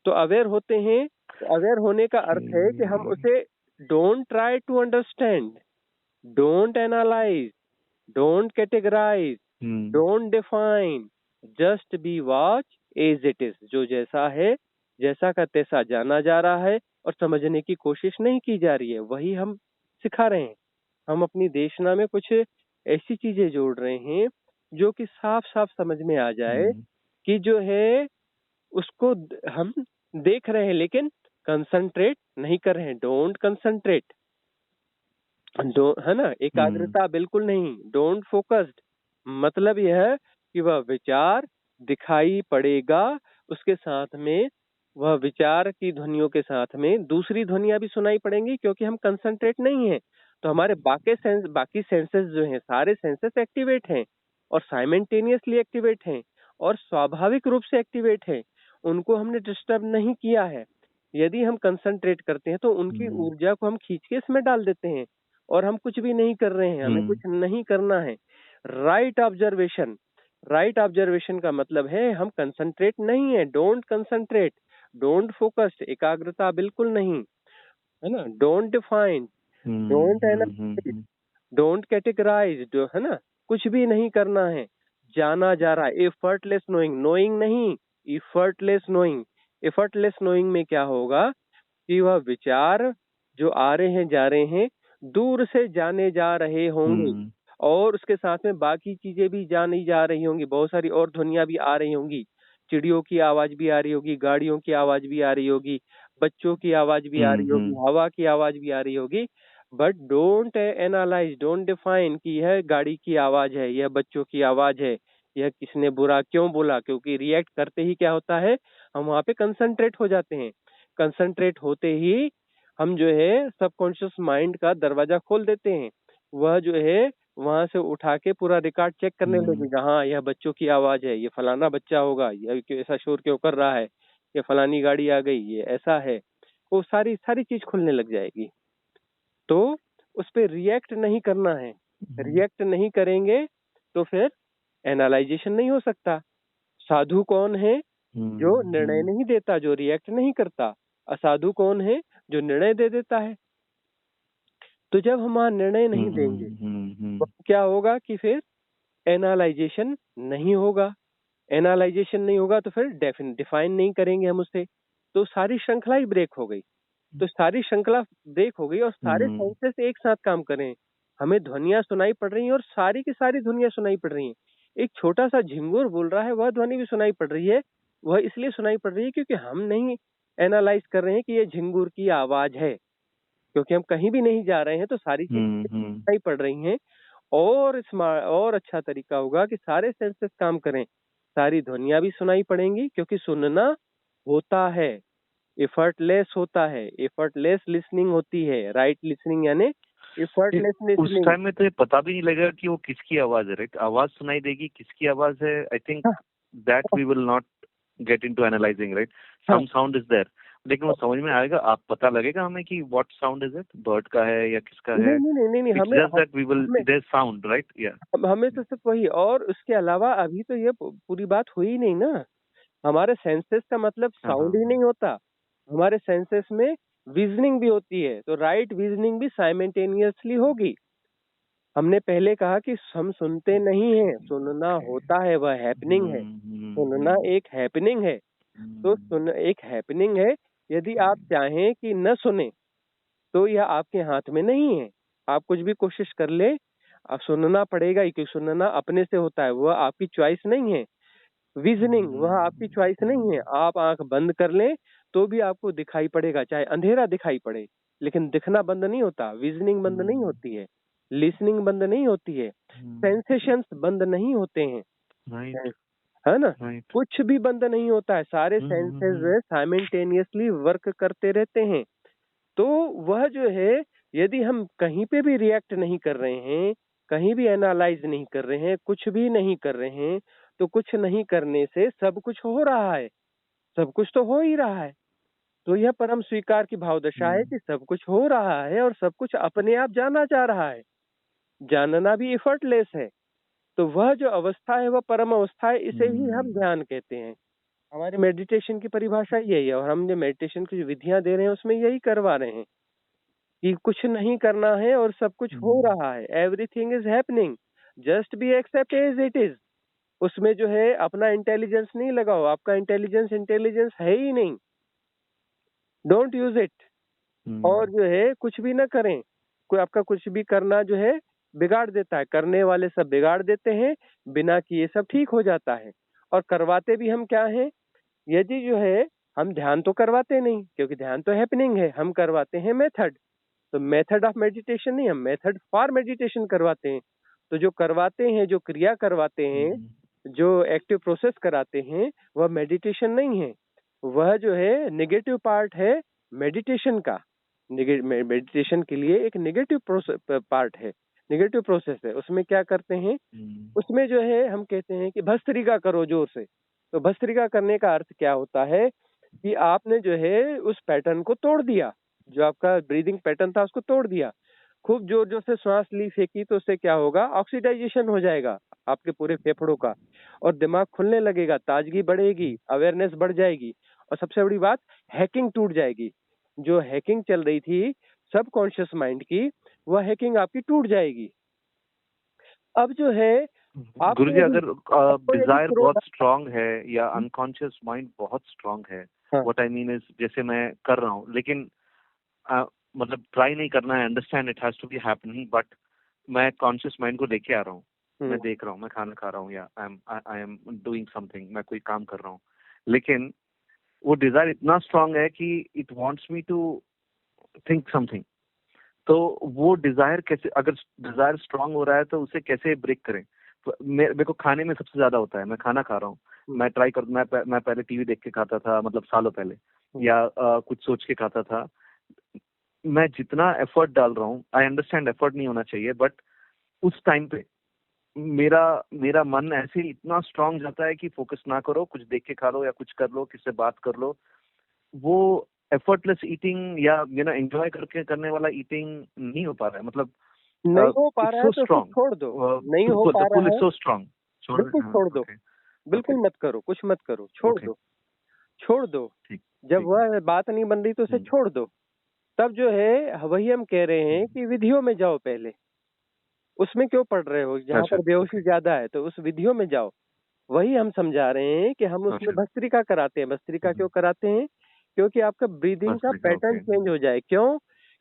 तो अवेयर होते हैं, तो अवेयर होने का अर्थ है कि हम उसे don't try to understand, don't analyse, don't categorise, don't define, just be watch as it is. जो जैसा है, जैसा का तैसा जाना जा रहा है, और समझने की कोशिश नहीं की जा रही है, वही हम सिखा रहे हैं। हम अपनी देशना में कुछ ऐसी चीजें जोड़ रहे हैं जो कि साफ साफ समझ में आ जाए कि जो है उसको हम देख रहे हैं, लेकिन कंसंट्रेट नहीं कर रहे हैं, डोंट कंसंट्रेट, है ना, एकाग्रता बिल्कुल नहीं, डोंट फोकस्ड। मतलब यह है कि वह विचार दिखाई पड़ेगा, उसके साथ में वह विचार की ध्वनियों के साथ में दूसरी ध्वनियां भी सुनाई पड़ेंगी, क्योंकि हम कंसंट्रेट नहीं है। तो हमारे बाकी सेंसेस जो हैं, सारे सेंसेस एक्टिवेट हैं और साइमल्टेनियसली एक्टिवेट हैं और स्वाभाविक रूप से एक्टिवेट हैं, उनको हमने डिस्टर्ब नहीं किया है। यदि हम कंसंट्रेट करते हैं तो उनकी ऊर्जा को हम खींच के इसमें डाल देते हैं और हम कुछ भी नहीं कर रहे हैं, हमें कुछ नहीं करना है। राइट ऑब्जर्वेशन, राइट ऑब्जर्वेशन का मतलब है हम कंसंट्रेट नहीं है, डोंट कंसंट्रेट, डोंट फोकस्ड, एकाग्रता बिल्कुल नहीं, है ना, don't define, don't analyse, don't categorise, जो है ना, कुछ भी नहीं करना है, जाना जा रहा है, एफर्टलेस नोइंग, नोइंग नहीं, एफर्टलेस नोइंग। एफर्टलेस नोइंग में क्या होगा कि वह विचार जो आ रहे हैं जा रहे हैं दूर से जाने जा रहे होंगे और उसके साथ में बाकी चीजें भी जानी जा रही होंगी, बहुत सारी और ध्वनियां भी आ रही होंगी, चिड़ियों की आवाज भी आ रही होगी, गाड़ियों की आवाज भी आ रही होगी, बच्चों की आवाज भी आ रही होगी, हवा की आवाज भी आ रही होगी। But don't analyse, don't define कि यह गाड़ी की आवाज है, यह बच्चों की आवाज है, यह किसने बुरा क्यों बोला, क्योंकि रिएक्ट करते ही क्या होता है, हम वहां पे कंसंट्रेट हो जाते हैं। कंसंट्रेट होते ही हम जो है सबकॉन्शियस माइंड का दरवाजा खोल देते हैं, वह जो है वहां से उठा के पूरा रिकॉर्ड चेक करने लगेगा, हाँ यह बच्चों की आवाज है, ये फलाना बच्चा होगा, यह ऐसा शोर क्यों कर रहा है, ये फलानी गाड़ी आ गई, ये ऐसा है, वो सारी सारी चीज खुलने लग जाएगी। तो उस पे रिएक्ट नहीं करना है, रिएक्ट नहीं करेंगे तो फिर एनालाइजेशन नहीं हो सकता। साधु कौन है, जो निर्णय नहीं देता, जो रिएक्ट नहीं करता। असाधु कौन है, जो निर्णय दे देता है। तो जब हम वहां निर्णय नहीं देंगे तो क्या होगा कि फिर एनालाइजेशन नहीं होगा, एनालाइजेशन नहीं होगा तो फिर डिफाइन नहीं करेंगे हम उसे, तो सारी श्रृंखला ही ब्रेक हो गई। तो सारी श्रृंखला ब्रेक हो गई और सारे सेंसेस एक साथ काम कर रहे हैं, हमें ध्वनियां सुनाई पड़ रही हैं और सारी की सारी ध्वनियां सुनाई पड़ रही हैं। एक छोटा सा झिंगुर बोल रहा है, वह ध्वनि भी सुनाई पड़ रही है, वह इसलिए सुनाई पड़ रही है क्योंकि हम नहीं एनालाइज कर रहे हैं कि ये झिंगुर की आवाज है, क्योंकि हम कहीं भी नहीं जा रहे हैं तो सारी चीजें सुनाई पड़ रही हैं। और स्मार्ट और अच्छा तरीका होगा कि सारे सेंसेस काम करें, सारी ध्वनियां भी सुनाई पड़ेंगी, क्योंकि सुनना होता है, एफर्टलेस होता है, एफर्टलेस लिसनिंग होती है, राइट लिसनिंग यानी एफर्टलेस उस लिसनिंग। टाइम में तो ये पता भी नहीं लगेगा कि वो किसकी आवाज है, राइट? आवाज सुनाई देगी, किसकी आवाज है, I think that we will not get into analysing, right? Some sound is there, लेकिन वो समझ में आएगा, आप पता लगेगा हमें कि what sound is it, bird का है या किसका है। नहीं नहीं नहीं नहीं, इट्स हमें just that we will there sound, right? या हमें तो सिर्फ वही, और उसके अलावा अभी तो ये पूरी बात हुई ही नहीं ना। हमारे सेंसेस का मतलब साउंड ही नहीं होता, हमारे सेंसेस में विजनिंग भी होती है, तो राइट विजनिंग भी साइमल्टेनियसली होगी। हमने पहले कहा कि हम सुनते नहीं हैं, सुनना होता है, वह हैपनिंग है, सुनना एक हैपनिंग है। तो सुन एक हैपनिंग है, यदि आप चाहें कि न सुने तो यह आपके हाथ में नहीं है, आप कुछ भी कोशिश कर ले, आप सुनना पड़ेगा ही, क्योंकि सुनना अपने से होता है, वह आपकी चॉइस नहीं है। विजनिंग वह आपकी चॉइस नहीं है, आप आंख बंद कर लें तो भी आपको दिखाई पड़ेगा, चाहे अंधेरा दिखाई पड़े, लेकिन दिखना बंद नहीं होता, विजनिंग बंद नहीं होती है, लिसनिंग बंद नहीं होती है, सेंसेशंस बंद नहीं होते हैं, है ना, कुछ भी बंद नहीं होता है, सारे सेंसेस साइमल्टेनियसली वर्क करते रहते हैं। तो वह जो है, यदि हम कहीं पे भी रिएक्ट नहीं कर रहे हैं, कहीं भी एनालाइज नहीं कर रहे हैं, कुछ भी नहीं कर रहे हैं, तो कुछ नहीं करने से सब कुछ हो रहा है, सब कुछ तो हो ही रहा है। तो यह परम स्वीकार की भाव दशा है कि सब कुछ हो रहा है और सब कुछ अपने आप जाना जा रहा है, जानना भी एफर्टलेस है। तो वह जो अवस्था है वह परम अवस्था है, इसे ही हम ध्यान कहते हैं। हमारी मेडिटेशन की परिभाषा यही है, और हम जो मेडिटेशन की विधियां दे रहे हैं उसमें यही करवा रहे हैं कि कुछ नहीं करना है और सब कुछ हो रहा है, everything is happening, just be accept as it is. उसमें जो है अपना इंटेलिजेंस नहीं लगाओ, आपका इंटेलिजेंस है ही नहीं, डोंट यूज इट। और जो है कुछ भी ना करें, कोई आपका कुछ भी करना जो है बिगाड़ देता है, करने वाले सब बिगाड़ देते हैं, बिना किए सब ठीक हो जाता है। और करवाते भी हम क्या हैं, यदि जो है हम ध्यान तो करवाते नहीं, क्योंकि ध्यान तो हैपनिंग है, हम करवाते हैं मेथड। तो मेथड ऑफ मेडिटेशन नहीं, हम मेथड फॉर मेडिटेशन करवाते हैं। तो जो करवाते हैं, जो क्रिया करवाते हैं, हम्म, जो एक्टिव प्रोसेस कराते हैं, वह मेडिटेशन नहीं है। वह जो है नेगेटिव पार्ट है मेडिटेशन का। मेडिटेशन के लिए एक नेगेटिव पार्ट है, नेगेटिव प्रोसेस है। उसमें क्या करते हैं, हम्म, उसमें जो है हम कहते हैं कि भस्त्रिका करो जोर से। तो भस्त्रिका करने का अर्थ क्या होता है कि आपने जो है उस पैटर्न को तोड़ दिया, जो आपका ब्रीदिंग पैटर्न था उसको तोड़ दिया। खूब जोर जोर से श्वास ली फेंकी तो उससे क्या होगा, ऑक्सीडाइजेशन हो जाएगा आपके पूरे फेफड़ों का, और दिमाग खुलने लगेगा, ताजगी बढ़ेगी, अवेयरनेस बढ़ जाएगी, और सबसे बड़ी बात, हैकिंग टूट जाएगी। जो हैकिंग चल रही थी सबकॉन्शियस माइंड की, वह हैकिंग आपकी टूट जाएगी। अब जो है गुरुजी, आपको यदि अगर आपको यदि डिजायर क्रोध। बहुत स्ट्रांग है या अनकॉन्शियस माइंड बहुत स्ट्रांग है, हाँ। व्हाट आई मीन इज, जैसे मैं कर रहा हूँ लेकिन मतलब ट्राई नहीं करना है, understand it has to be happening, but मैं कॉन्शियस माइंड को लेके आ रहा हूँ, हम्म। मैं देख रहा हूँ, मैं खाना खा रहा हूँ या आई एम डूइंग समथिंग, मैं कोई काम कर रहा हूँ, लेकिन वो डिजायर इतना स्ट्रांग है कि it wants me to think something. तो वो डिजायर कैसे, अगर डिजायर स्ट्रांग हो रहा है तो उसे कैसे ब्रेक करें? तो मेरे को खाने में सबसे ज्यादा होता है, मैं खाना खा रहा हूँ, मैं ट्राई कर मैं पहले टीवी देख के खाता था, मतलब सालों पहले, हम्म। या कुछ सोच के खाता था। मैं जितना एफर्ट डाल रहा हूँ, आई अंडरस्टैंड एफर्ट नहीं होना चाहिए, बट उस टाइम पे मेरा मेरा मन ऐसे ही इतना स्ट्रांग जाता है कि फोकस ना करो, कुछ देख के खा लो या कुछ कर लो, किससे बात कर लो। वो एफर्टलेस ईटिंग या एंजॉय करके करने वाला ईटिंग नहीं हो पा रहा है, मतलब नहीं हो पा इट्स रहा है सो तो उसे स्ट्रांग, छोड़ दो। नहीं हो द पा पुल रहा इज है, सो स्ट्रांग। छोड़ बिल्कुल हाँ, छोड़ दो। ओके। ओके। बिल्कुल मत करो, कुछ मत करो, छोड़ ओके। दो। छोड़ दो। ठीक। जब ठीक है। वह बात नहीं बन रही तो उसे हम्म, छोड़ दो। तब जो है वही हम कह रहे हैं हम्म, कि विधियों में जाओ पहले। उसमें क्यों पढ़ रहे हो जहाँ अच्छा। पर बेहोशी ओके। ज्यादा है, तो उस विधियों में जाओ। वही हम समझा रहे हैं कि हम उसमें अच्छा। भस्त्रिका कराते हैं। भस्त्रिका हम्म, क्यों कराते हैं, क्योंकि आपका ब्रीदिंग बस का देखा। Pattern okay. चेंज हो जाए। क्यों?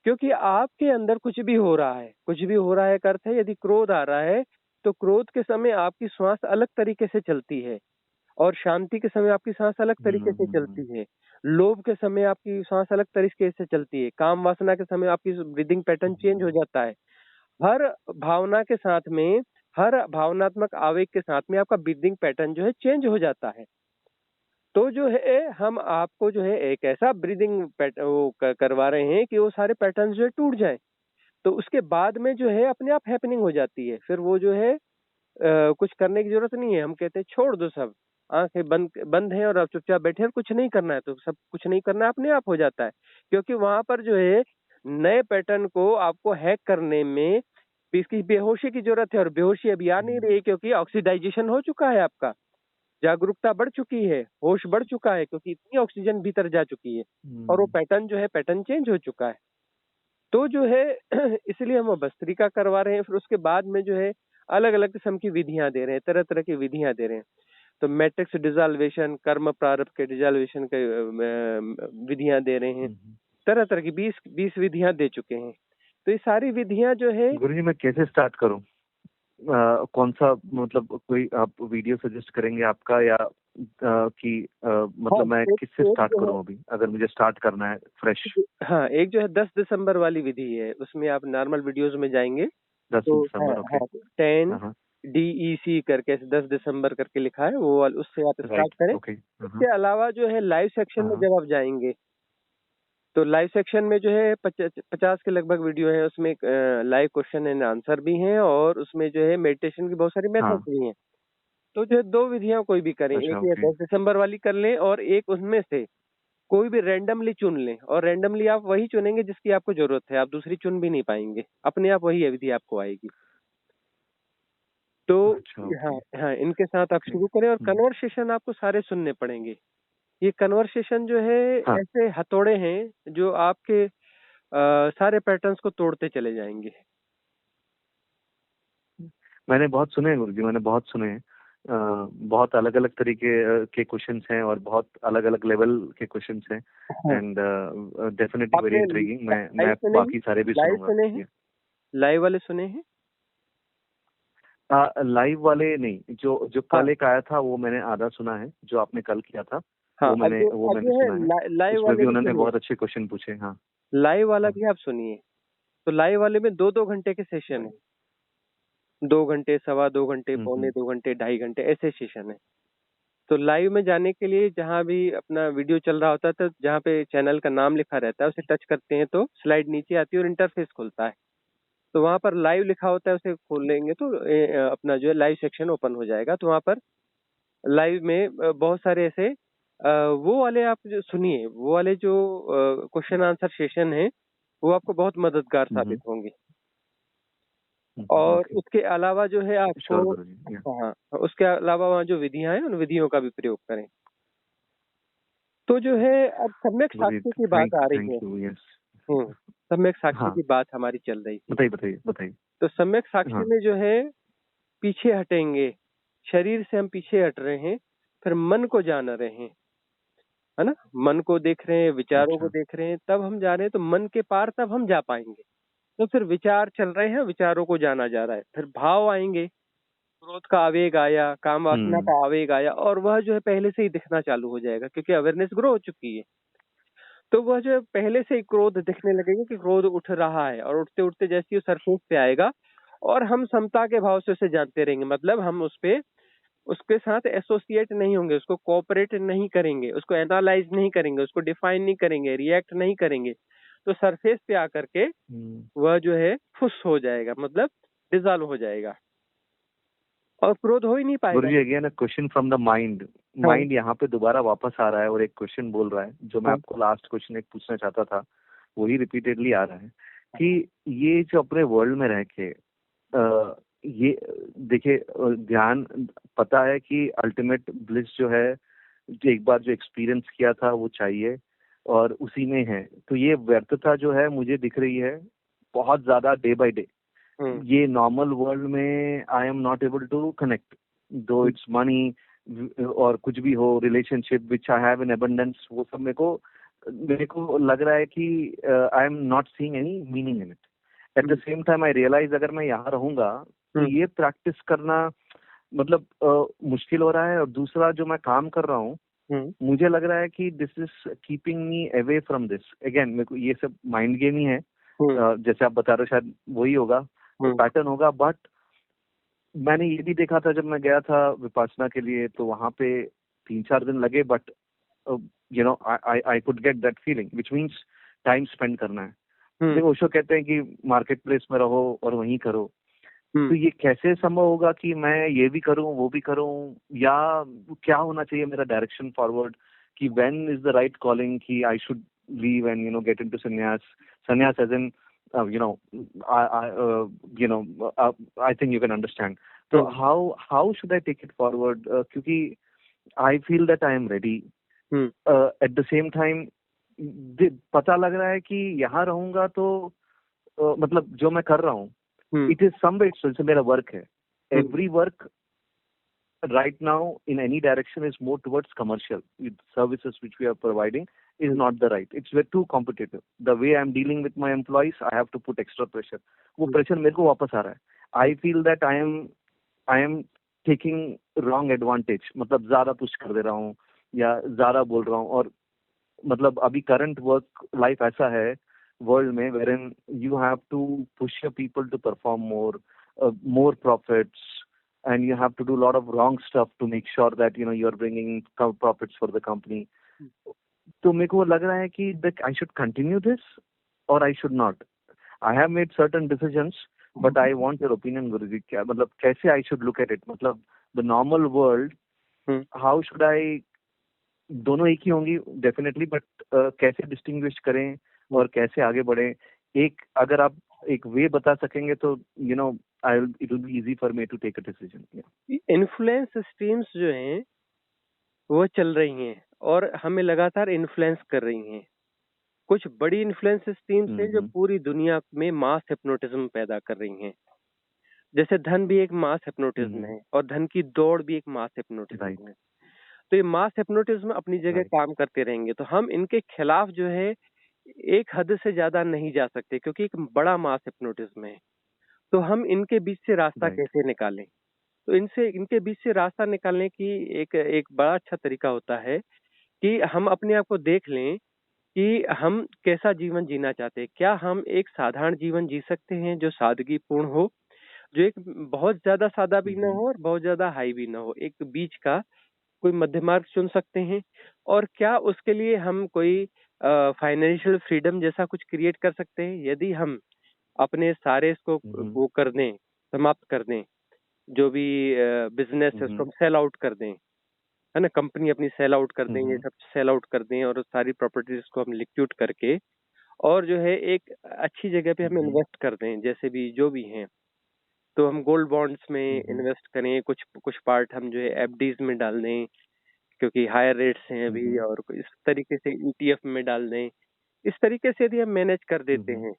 क्योंकि आपके अंदर कुछ भी हो रहा है, कुछ भी हो रहा है का अर्थ है यदि क्रोध आ रहा है, तो क्रोध के समय आपकी श्वास अलग तरीके से चलती है, और शांति के समय आपकी सांस अलग तरीके से चलती है। लोभ के समय आपकी सांस अलग तरीके से चलती है। काम वासना के समय आपकी ब्रीदिंग पैटर्न चेंज हो जाता है। हर भावना के साथ में, हर भावनात्मक आवेग के साथ में आपका ब्रीदिंग पैटर्न जो है चेंज हो जाता है। तो जो है हम आपको जो है एक ऐसा ब्रीदिंग करवा रहे हैं कि वो सारे पैटर्न जो है टूट जाए। तो उसके बाद में जो है अपने आप हैपनिंग हो जाती है। फिर वो जो है कुछ करने की जरूरत नहीं है। हम कहते हैं छोड़ दो सब, आंखें बंद बंद है और आप चुपचाप बैठे हैं और कुछ नहीं करना है, तो सब कुछ नहीं करना अपने आप हो जाता है। क्योंकि वहां पर जो है नए पैटर्न को आपको हैक करने में इसकी बेहोशी की जरूरत है, और बेहोशी अभी आ नहीं रही है क्योंकि ऑक्सीडाइजेशन हो चुका है आपका, जागरूकता बढ़ चुकी है, होश बढ़ चुका है, क्योंकि इतनी ऑक्सीजन भीतर जा चुकी है, और वो पैटर्न जो है पैटर्न चेंज हो चुका है। तो जो है इसलिए हम भस्त्रिका करवा रहे हैं। फिर उसके बाद में जो है अलग अलग किस्म की विधियां दे रहे हैं, तरह तरह की विधियां दे रहे हैं। तो मैट्रिक्स डिजॉल्वेशन, कर्म प्रारब्ध के डिजॉल्वेशन के विधियां दे रहे हैं। तरह तरह की 20 विधियां दे चुके हैं। तो ये सारी विधियां जो है, गुरुजी, मैं कैसे स्टार्ट करूं? कौन सा, मतलब कोई आप वीडियो सजेस्ट करेंगे आपका, या कि हाँ मतलब मैं एक किससे एक स्टार्ट जो है, करूं अभी, अगर मुझे स्टार्ट करना है फ्रेश? हाँ एक जो है 10 दिसंबर वाली विधि है, उसमें आप नॉर्मल वीडियोस में जाएंगे 10 तो हाँ दिसंबर ओके। हाँ 10 हाँ। DEC करके 10 दिसंबर करके लिखा है, वो उससे आप स्टार्ट राइट। करें। ओके। हाँ। इसके अलावा जो है लाइव सेक्शन में हाँ। जब आप जाएंगे, तो लाइव सेक्शन में जो है 50 के लगभग वीडियो है। उसमें लाइव क्वेश्चन एंड आंसर भी हैं, और उसमें जो है मेडिटेशन की बहुत सारी मेथड्स हाँ। भी हैं। तो जो है दो विधियां कोई भी करें, एक अच्छा। ये ओके। 10 दिसंबर वाली कर लें, और एक उसमें से कोई भी रैंडमली चुन लें, और रैंडमली आप वही चुनेंगे जिसकी आपको जरूरत है, आप दूसरी चुन भी नहीं पाएंगे, अपने आप वही विधि आपको आएगी। तो अच्छा। हाँ ओके। हाँ, इनके साथ आप ओके। शुरू करें, और कन्वर्सेशन आपको सारे सुनने पड़ेंगे। ये कन्वर्सेशन जो है हाँ, ऐसे हथौड़े हैं जो आपके सारे पैटर्न्स को तोड़ते चले जाएंगे। मैंने बहुत सुने हैं गुरुजी, मैंने बहुत सुने हैं। बहुत अलग अलग तरीके के क्वेश्चंस हैं और बहुत अलग अलग लेवल के क्वेश्चंस हैं, हाँ। एंड डेफिनेटली वेरी आपने इंट्रिगिंग। लाइव मैं सुने हैं? बाकी सारे भी लाइव सुनूंगा। सुने हैं? लाइव वाले सुने हैं? लाइव वाले नहीं, जो जो हाँ कल एक आया था वो मैंने आधा सुना है, जो आपने कल किया था। हाँ, वो मैंने अब जो है सुना है। लाइव उसमें वाले भी में उन्होंने सुनिए, बहुत अच्छे क्वेश्चन पूछे। हाँ लाइव वाला हाँ। भी आप सुनिए। तो लाइव वाले में 2-2 घंटे के सेशन है, 2 घंटे, सवा 2 घंटे, पौने हम्म। 2 घंटे, 2.5 घंटे ऐसे सेशन है। तो लाइव में जाने के लिए जहाँ भी अपना वीडियो चल रहा होता है, तो जहाँ पे चैनल का नाम लिखा रहता है उसे टच करते हैं तो स्लाइड नीचे आती है और इंटरफेस खुलता है। तो वहाँ पर लाइव लिखा होता है, उसे खोल लेंगे तो अपना जो है लाइव सेक्शन ओपन हो जाएगा। तो वहाँ पर लाइव में बहुत सारे ऐसे वो वाले आप जो सुनिए, वो वाले जो क्वेश्चन आंसर सेशन है, वो आपको बहुत मददगार साबित होंगे। और ओके। उसके अलावा जो है आपको, श्योर गुरुजी। हाँ, उसके अलावा वहाँ जो विधियां हैं उन विधियों का भी प्रयोग करें। तो जो है अब सम्यक गुरुजी साक्ष्य की बात आ रही थैंक है। यू। यस। सम्यक साक्ष्य हाँ की बात हमारी चल रही थी। बताइए बताइए बताइए। तो सम्यक साक्ष्य हाँ। में जो है पीछे हटेंगे, शरीर से हम पीछे हट रहे हैं, फिर मन को जान रहे हैं, है ना? मन को देख रहे हैं, विचारों को अच्छा। देख रहे हैं, तब हम जा रहे हैं, तो मन के पार तब हम जा पाएंगे। तो फिर विचार चल रहे हैं, विचारों को जाना जा रहा है, फिर भाव आएंगे, क्रोध का आवेग आया, काम वासना हम्म का आवेग आया, और वह जो है पहले से ही दिखना चालू हो जाएगा क्योंकि अवेयरनेस ग्रो हो चुकी है। तो वह जो है पहले से ही क्रोध दिखने लगेगा कि क्रोध उठ रहा है, और उठते उठते जैसे ही सरफेस पे आएगा, और हम समता के भाव से उसे जानते रहेंगे, मतलब हम उस पे उसके साथ एसोसिएट नहीं होंगे, उसको कोऑपरेट नहीं करेंगे, उसको एनालाइज नहीं करेंगे, उसको डिफाइन नहीं करेंगे, रिएक्ट नहीं करेंगे। तो सरफेस पे आकर के हम्म। वह जो है फुस हो जाएगा, मतलब डिजॉल्व हो जाएगा, और क्रोध हो ही नहीं पाएगा। Guruji again a question from the mind. हाँ, माइंड यहाँ पे दोबारा वापस आ रहा है और एक क्वेश्चन बोल रहा है जो मैं हाँ, आपको लास्ट क्वेश्चन एक पूछना चाहता था, वही रिपीटेडली आ रहा है कि ये जो अपने वर्ल्ड में रह के ये देखिए ध्यान, पता है कि अल्टीमेट ब्लिस जो है, जो एक बार जो एक्सपीरियंस किया था वो चाहिए और उसी में है। तो ये व्यर्थता जो है मुझे दिख रही है बहुत ज्यादा डे बाय डे। हम्म, ये नॉर्मल वर्ल्ड में I am not able to connect, though it's money और कुछ भी हो, relationship which I have in abundance, वो सब मेरे को लग रहा है कि I am not seeing any meaning in it. At the hmm, same time I realise अगर मैं यहाँ रहूंगा तो हम्म, ये प्रैक्टिस करना मतलब मुश्किल हो रहा है। और दूसरा जो मैं काम कर रहा हूँ, हम्म, मुझे लग रहा है कि this is keeping me away from this. Again मेरे को ये सब माइंड गेम ही है। हम्म, जैसे आप बता रहे हो शायद वही होगा, हम्म, पैटर्न होगा। बट मैंने ये भी देखा था जब मैं गया था विपासना के लिए, तो वहां पे 3-4 दिन लगे, but I could get that feeling which means time spend करना है। हम्म, देखो ओशो कहते हैं कि मार्केट प्लेस में रहो और वहीं करो। तो हम्म, ये कैसे संभव होगा कि मैं ये भी करूं वो भी करूं, या क्या होना चाहिए मेरा डायरेक्शन फॉरवर्ड, कि when is the right calling कि I should leave and get into sannyas. Sannyas as in you know I you know I think you can understand. तो hmm, how how should I take it forward, क्योंकि I feel that I am ready. Hmm, at the same time पता लग रहा है कि यहाँ रहूंगा तो मतलब जो मैं कर रहा हूँ, हम्म, it is some way it's मेरा वर्क है। हम्म, Every work right now in any direction is more towards commercial. With services which we are providing is not the right. It's way too competitive. The way I'm dealing with my employees, I have to put extra pressure. वो हम्म, pressure मेरे को वापस आ रहा है। I feel that I am taking wrong advantage. मतलब ज्यादा push कर दे रहा हूँ या ज्यादा बोल रहा हूँ। और मतलब अभी करंट वर्क लाइफ ऐसा है वर्ल्ड में wherein you have to push your people to perform more profits, and you have to do a lot of wrong stuff to make sure that you're bringing profits for the company. तो मेरे को लग रहा है कि that I should continue this or I should not. I have made certain decisions, but I want your opinion, Guruji. क्या मतलब कैसे I should look at it? मतलब the normal world, hmm. how should I, दोनों एक ही होंगी definitely, but कैसे distinguish करें और कैसे आगे बढ़े, एक अगर आप एक वे बता सकेंगे तो I it will be easy for me to take a decision. Influence streams जो हैं वो चल रही हैं और हमें लगातार इन्फ्लुएंस कर रही हैं। कुछ बड़ी इन्फ्लुएंस स्ट्रीम्स हैं जो हम्म। पूरी दुनिया में मास हिप्नोटिज्म पैदा कर रही हैं। जैसे धन भी एक मास हिप्नोटिज्म है और धन की दौड़ भी एक मास हिप्नोटिज्म राइट। है। तो ये मास हिप्नोटिज्म अपनी जगह राइट। काम करते रहेंगे, तो हम इनके खिलाफ जो है एक हद से ज्यादा नहीं जा सकते क्योंकि एक बड़ा मास हिप्नोटिज्म है। तो हम इनके बीच से रास्ता राइट। कैसे निकालें? तो इनके बीच से रास्ता निकालने की एक एक बड़ा अच्छा तरीका होता है कि हम अपने आप को देख लें कि हम कैसा जीवन जीना चाहते हैं। क्या हम एक साधारण जीवन जी सकते हैं जो सादगीपूर्ण हो, जो एक बहुत ज़्यादा सादा भी ना हम्म, हो और बहुत ज़्यादा हाई भी ना हो, एक बीच का कोई मध्य मार्ग चुन सकते हैं? और क्या उसके लिए हम कोई फाइनेंशियल फ्रीडम जैसा कुछ क्रिएट कर सकते हैं? यदि हम अपने सारे इसको हम्म, वो कर दें, समाप्त कर दें, जो भी बिज़नेस है उसको हम्म, हम सेल आउट कर दें, है ना? कंपनी अपनी सेल आउट कर दें, ये हम्म, सब सेल आउट कर दें और सारी प्रॉपर्टीज़ को हम लिक्विड करके और जो है एक अच्छी जगह पे हम हम्म, इन्वेस्ट कर दें, जैसे भी जो भी हैं। तो हम गोल्ड बॉन्ड्स में हम्म, इन्वेस्ट करें, कुछ कुछ पार्ट हम जो है एफडीज़ में डाल दें, क्योंकि हायर रेट्स हैं अभी, हम्म, और इस तरीके से ईटीएफ में डाल दें। इस तरीके से यदि हम मैनेज कर देते हम्म, हैं,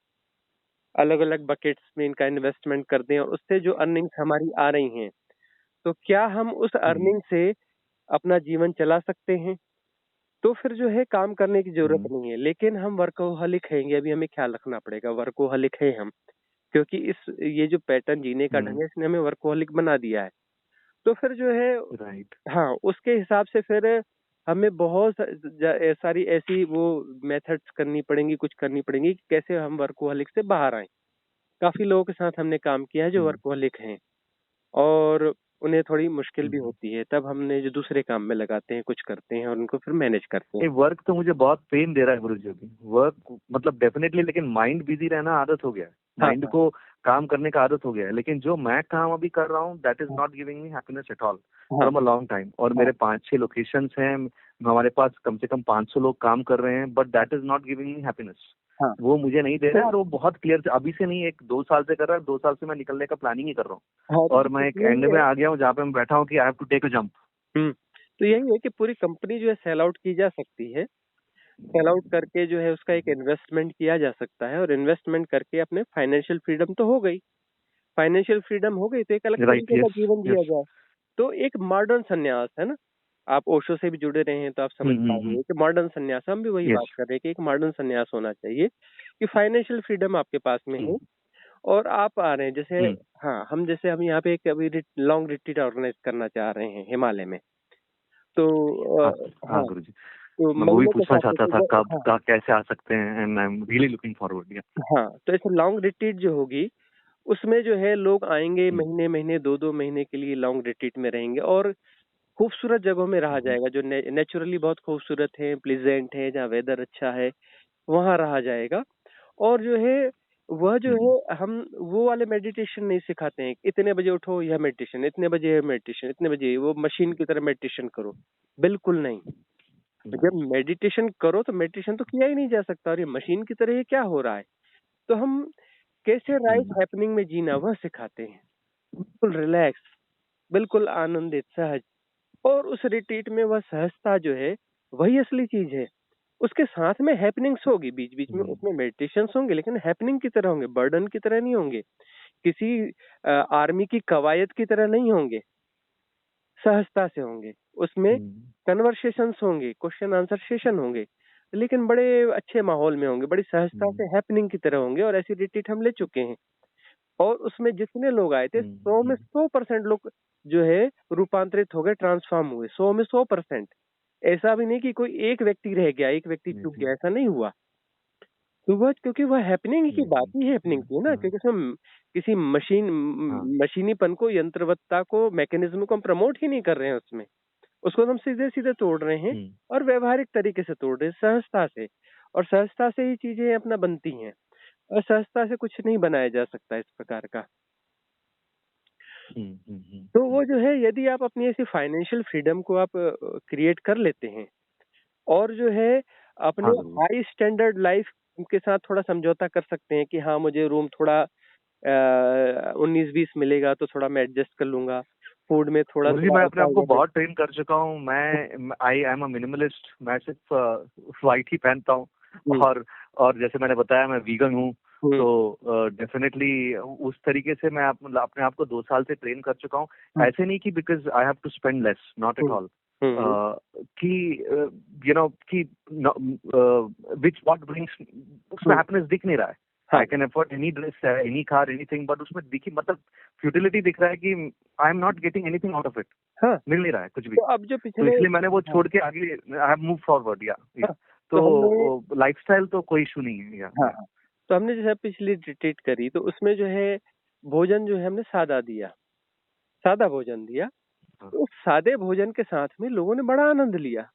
अलग-अलग बकेट्स में इनका इन्वेस्टमेंट कर दें और उससे जो अर्निंग्स हमारी आ रही हैं, तो क्या हम उस हम्म, अर्निंग से अपना जीवन चला सकते हैं? तो फिर जो है काम करने की ज़रूरत हम्म, नहीं है। लेकिन हम वर्कोहॉलिक हैं, ये भी हमें ख्याल रखना पड़ेगा, वर्कोहॉलिक हैं हम। क्योंकि इस ये जो पैटर्न जीने का ढंग हम्म, है, इसने हमें वर्कोहॉलिक बना दिया है। तो फिर जो है राइट। हाँ, उसके हिसाब से फिर हमें बहुत सारी ऐसी वो मेथड्स करनी पड़ेंगी, कुछ करनी पड़ेंगी कि कैसे हम वर्कोहॉलिक से बाहर आएँ। काफ़ी लोगों के साथ हमने काम किया है जो हम्म, वर्कोहॉलिक हैं और उन्हें थोड़ी मुश्किल भी हम्म। होती है। तब हमने जो दूसरे काम में लगाते हैं, कुछ करते हैं और उनको फिर मैनेज करते हैं। ये वर्क तो मुझे बहुत पेन दे रहा है गुरुजी अभी। वर्क मतलब डेफिनेटली, लेकिन माइंड बिजी रहना आदत हो गया है। हाँ, माइंड हाँ, को काम करने का आदत हो गया है, लेकिन जो मैं काम अभी कर रहा हूँ दैट इज हाँ, not giving me happiness at all हाँ, फ्रॉम अ लॉन्ग टाइम। और हाँ, मेरे 5-6 लोकेशंस हैं, हमारे पास कम से कम 500 लोग काम कर रहे हैं, but that is not giving me happiness. हाँ। वो मुझे नहीं दे रहा है, तो और वो बहुत क्लियर से अभी से नहीं, 1-2 साल से कर रहा है। 2 साल से मैं निकलने का प्लानिंग ही कर रहा हूँ, हाँ, और तो मैं एक एंड यही में है। आ गया हूँ जहाँ पे मैं बैठा हूँ कि I have to take a jump. हुँ, तो यही है कि पूरी कंपनी जो है सेल आउट की जा सकती है। सेल आउट करके जो है उसका एक इन्वेस्टमेंट किया जा सकता है और इन्वेस्टमेंट करके अपने फाइनेंशियल फ्रीडम तो हो गई। फाइनेंशियल फ्रीडम हो गई तो एक अलग राइट, तरीके का यस, जीवन जिया यस। जाए। तो एक मॉडर्न संन्यास है ना? आप ओशो से भी जुड़े रहे हैं तो आप समझ हम्म, हम्म, पाएँगे कि मॉडर्न संन्यास, हम भी वही बात यस। कर रहे हैं कि एक मॉडर्न संन्यास होना चाहिए कि फाइनेंशियल फ्रीडम आपके पास में हम्म, है और आप आ रहे हैं जैसे हम्म, हाँ, हम यहाँ पे एक अभी लॉन्ग रिट्रीट ऑर्गेनाइज करना चाह रहे हैं हिमालय में। तो हाँ, हाँ हाँ, गुरुजी। तो मैं वो भी महीने के पूछना हिसाब से चाहता तो था, वो कब हाँ, का कैसे आ सकते हैं, and I am really looking forward. या हाँ, तो ऐसे लॉन्ग रिट्रीट जो होगी, उसमें जो है लोग आएँगे हम्म, महीने-महीने, 2-2 महीने के लिए लॉन्ग रिट्रीट में रहेंगे और खूबसूरत जगहों में रहा हम्म, जाएगा जो नेचुरली बहुत खूबसूरत है, प्लेज़ेंट है, जहाँ वेदर अच्छा है, वहाँ रहा जाएगा। और जो है वह जो हम्म, है हम वो वाले मेडिटेशन नहीं सिखाते हैं, इतने बजे उठो यह मेडिटेशन, इतने बजे यह मेडिटेशन, इतने बजे वो मशीन की तरह मेडिटेशन करो, बिल्कुल नहीं। हम्म, जब मेडिटेशन करो तो मेडिटेशन तो किया ही नहीं जा सकता और ये मशीन की तरह ये क्या हो रहा है? तो हम कैसे राइट हम्म, हैपनिंग में जीना वह सिखाते हैं। बिल्कुल रिलैक्स, बिल्कुल आनंदित, सहज और उस रिट्रीट में वह सहजता जो है, वही असली चीज़ है। उसके साथ में हैपनिंग्स होगी बीच-बीच में, हम्म, उसमें मेडिटेशंस होंगे लेकिन हैपनिंग की तरह होंगे, बर्डन की तरह नहीं होंगे। किसी आर्मी की कवायद की तरह नहीं होंगे, सहजता से होंगे। उसमें हम्म, कन्वर्सेशंस होंगे, क्वेश्चन आंसर सेशन होंगे, लेकिन बड़े अच्छे माहौल में होंगे, बड़ी सहजता से हम्म, हैपनिंग की तरह होंगे और ऐसी रिट्रीट हम ले चुके हैं। और उसमें जितने लोग आए थे, 100 में हम्म, 100% लोग जो है रूपांतरित हो गए, ट्रांसफ़ॉर्म हुए, 100 में 100%। ऐसा भी नहीं कि कोई एक व्यक्ति रह गया, एक व्यक्ति चूक हम्म, गया, ऐसा नहीं हुआ। तो वह क्योंकि वह हैपनिंग की बात ही हैपनिंग थी ना, हाँ, क्योंकि उसमें किसी हाँ, मशीनीपन को, यंत्रवत्ता को, मैकेनिज़्म को हम प्रमोट ही नहीं कर रहे हैं उसमें। उसको तो हम सीधे-सीधे तोड़ रहे हैं हम्म, और व्यावहारिक तरीके से तोड़ रहे हैं, सहजता से। और सहजता से ही चीज़ें अपना बनती हैं और सहजता से कुछ नहीं बनाया जा सकता इस प्रकार का। तो वो जो है यदि आप अपनी ऐसी फाइनेंशियल फ्रीडम को आप क्रिएट कर लेते हैं और जो है अपने हाँ गुरुजी। हाई स्टैंडर्ड लाइफ के साथ थोड़ा समझौता कर सकते हैं कि हाँ, मुझे रूम थोड़ा 19-20 मिलेगा तो थोड़ा मैं एडजस्ट कर लूँगा। फूड में गुरुजी, थोड़ा-थोड़ा मैं अपने ऐसा आप हो को जाए। बहुत ट्रेन कर चुका हूँ। मैं आई एम अ मिनिमलिस्ट। मैं सिर्फ व्हाइट ही पहनता हूँ, हुँ, और जैसे मैंने बताया मैं वीगन हूँ। हुँ, तो डेफिनेटली उस तरीके से मैं अपने आप को 2 साल से ट्रेन कर चुका हूँ। हुँ, ऐसे नहीं कि because I have to spend less, not at hmm, all. हुँ, हुँ, कि कि विच व्हाट ब्रिंग्स, उसमें हुँ, हैप्पीनेस दिख नहीं रहा है। हाँ, I can afford any dress, any car, anything, but उसमें दिखी मतलब फ्यूटिलिटी दिख रहा है कि I am not getting anything out of it. हाँ, मिल नहीं रहा है कुछ भी। तो अब जो तो पिछले इसलिए मैंने वो हाँ, छोड़ के आगे आई हैव मूव फॉरवर्ड या हाँ, तो हमने तो लाइफस्टाइल तो कोई इशू नहीं है हाँ, या हाँ, तो हमने जैसे पिछली रिट्रीट करी तो उसमें जो है भोजन जो है हमने सादा दिया, सादा भोजन दिया। हाँ, तो उस सादे भोजन के साथ में लोगों ने बड़ा आनंद लिया।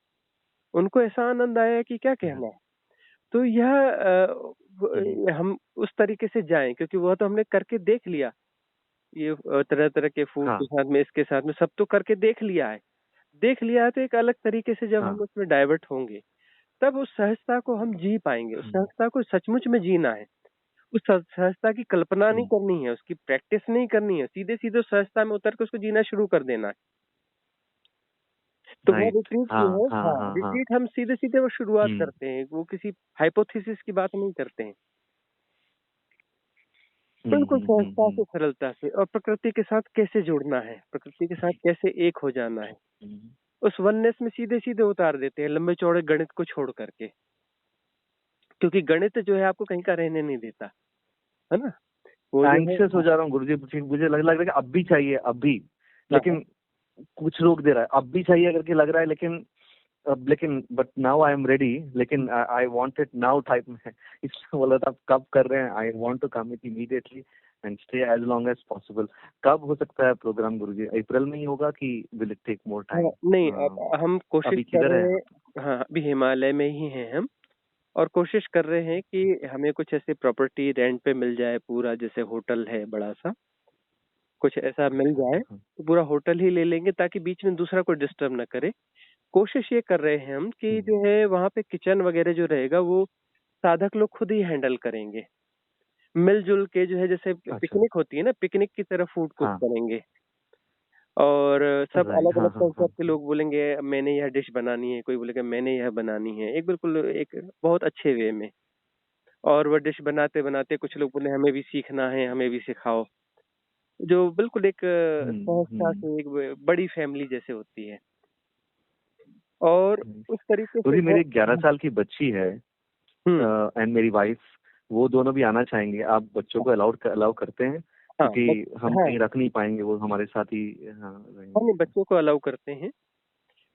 उनको ऐसा आनंद आया कि क्या हम्म, कहना। तो यह हम्म, हम उस तरीके से जाएँ क्योंकि वह तो हमने करके देख लिया। ये तरह-तरह के फूड के हाँ, साथ में, इसके साथ में सब तो करके देख लिया है। देख लिया है तो एक अलग तरीके से जब हम हाँ, उसमें डाइवर्ट होंगे, तब उस सहजता को हम जी पाएँगे। उस हम्म, सहजता को सचमुच में जीना है। उस सहजता की कल्पना नहीं हम्म, करनी है, उसकी प्रैक्टिस नहीं करनी है, सीधे-सीधे उस सहजता में उतर के उसको जीना शुरू कर देना है। तो वो राइट, रिट्रीट जो हाँ, है हाँ, हाँ, हाँ, हाँ, रिट्रीट हम सीधे-सीधे वो शुरुआत हम्म, करते हैं, वो किसी हाइपोथेसिस की बात नहीं करते हैं। हम्म, बिल्कुल हम्म, हम्म, सहजता से, सरलता से और प्रकृति के साथ कैसे जुड़ना है, प्रकृति के साथ कैसे एक हो जाना है, हम्म, उस वननेस में सीधे-सीधे उतार देते हैं, लंबे-चौड़े गणित को छोड़ कर के। क्योंकि गणित जो है आपको कहीं का रहने नहीं देता, है ना? वो जो है एंग्शियस हो हाँ, जा रहा हूँ गुरुजी, मुझे लग रहा है कि अब भी चाहिए, अब भी, हाँ, हाँ। लेकिन कुछ रोक दे रहा है, अब भी चाहिए करके लग रहा है, लेकिन but now I am ready, लेकिन I want it now type में है। इसलिए बोला था, आप कब कर रहे हैं, I want to come it immediately and stay as long as possible. कब हो सकता है प्रोग्राम गुरुजी? अप्रैल में ही होगा कि विल इट टेक मोर हाँ, टाइम? नहीं अब हम कोशिश अभी कर किधर है रहे आप? हैं हाँ, अभी हिमालय में ही हैं हम और कोशिश कर रहे हैं कि हमें कुछ ऐसी प्रॉपर्टी रेंट पे मिल जाए पूरा जैसे होटल है बड़ा-सा, कुछ ऐसा मिल जाए, तो पूरा होटल ही ले लेंगे ताकि बीच में दूसरा कोई डिस्टर्ब ना करे। कोशिश ये कर रहे हैं हम कि हम्म, जो है वहाँ पे किचन वगैरह जो रहेगा वो साधक लोग खुद ही हैंडल करेंगे। मिल-जुल के जो है जैसे अच्छा, पिकनिक होती है ना, पिकनिक की तरह फूड कुक हाँ, करेंगे और सब राइट, अलग-अलग हाँ, हाँ, कल्चर हाँ, के लोग बोलेंगे मैंने यह डिश बनानी है, कोई बोलेगा मैंने यह बनानी है। एक बिल्कुल एक बहुत अच्छे वे में और वो डिश बनाते-बनाते कुछ लोग बोले हमें भी सीखना है, हमें भी सिखाओ। जो बिल्कुल एक सहजता हम्म, से एक बड़ी फैमिली जैसे होती है और हम्म। उस तरीके से गुरुजी, वो मेरी 11 साल की बच्ची है हुँ, एंड मेरी वाइफ, वो दोनों भी आना चाहेंगे। आप बच्चों को अलाउ करते हैं? हाँ, क्योंकि हम हाँ, कहीं रख नहीं पाएंगे, वो हमारे साथ ही हाँ हाँ, नहीं रहेंगे। बच्चों को अलाउ करते हैं।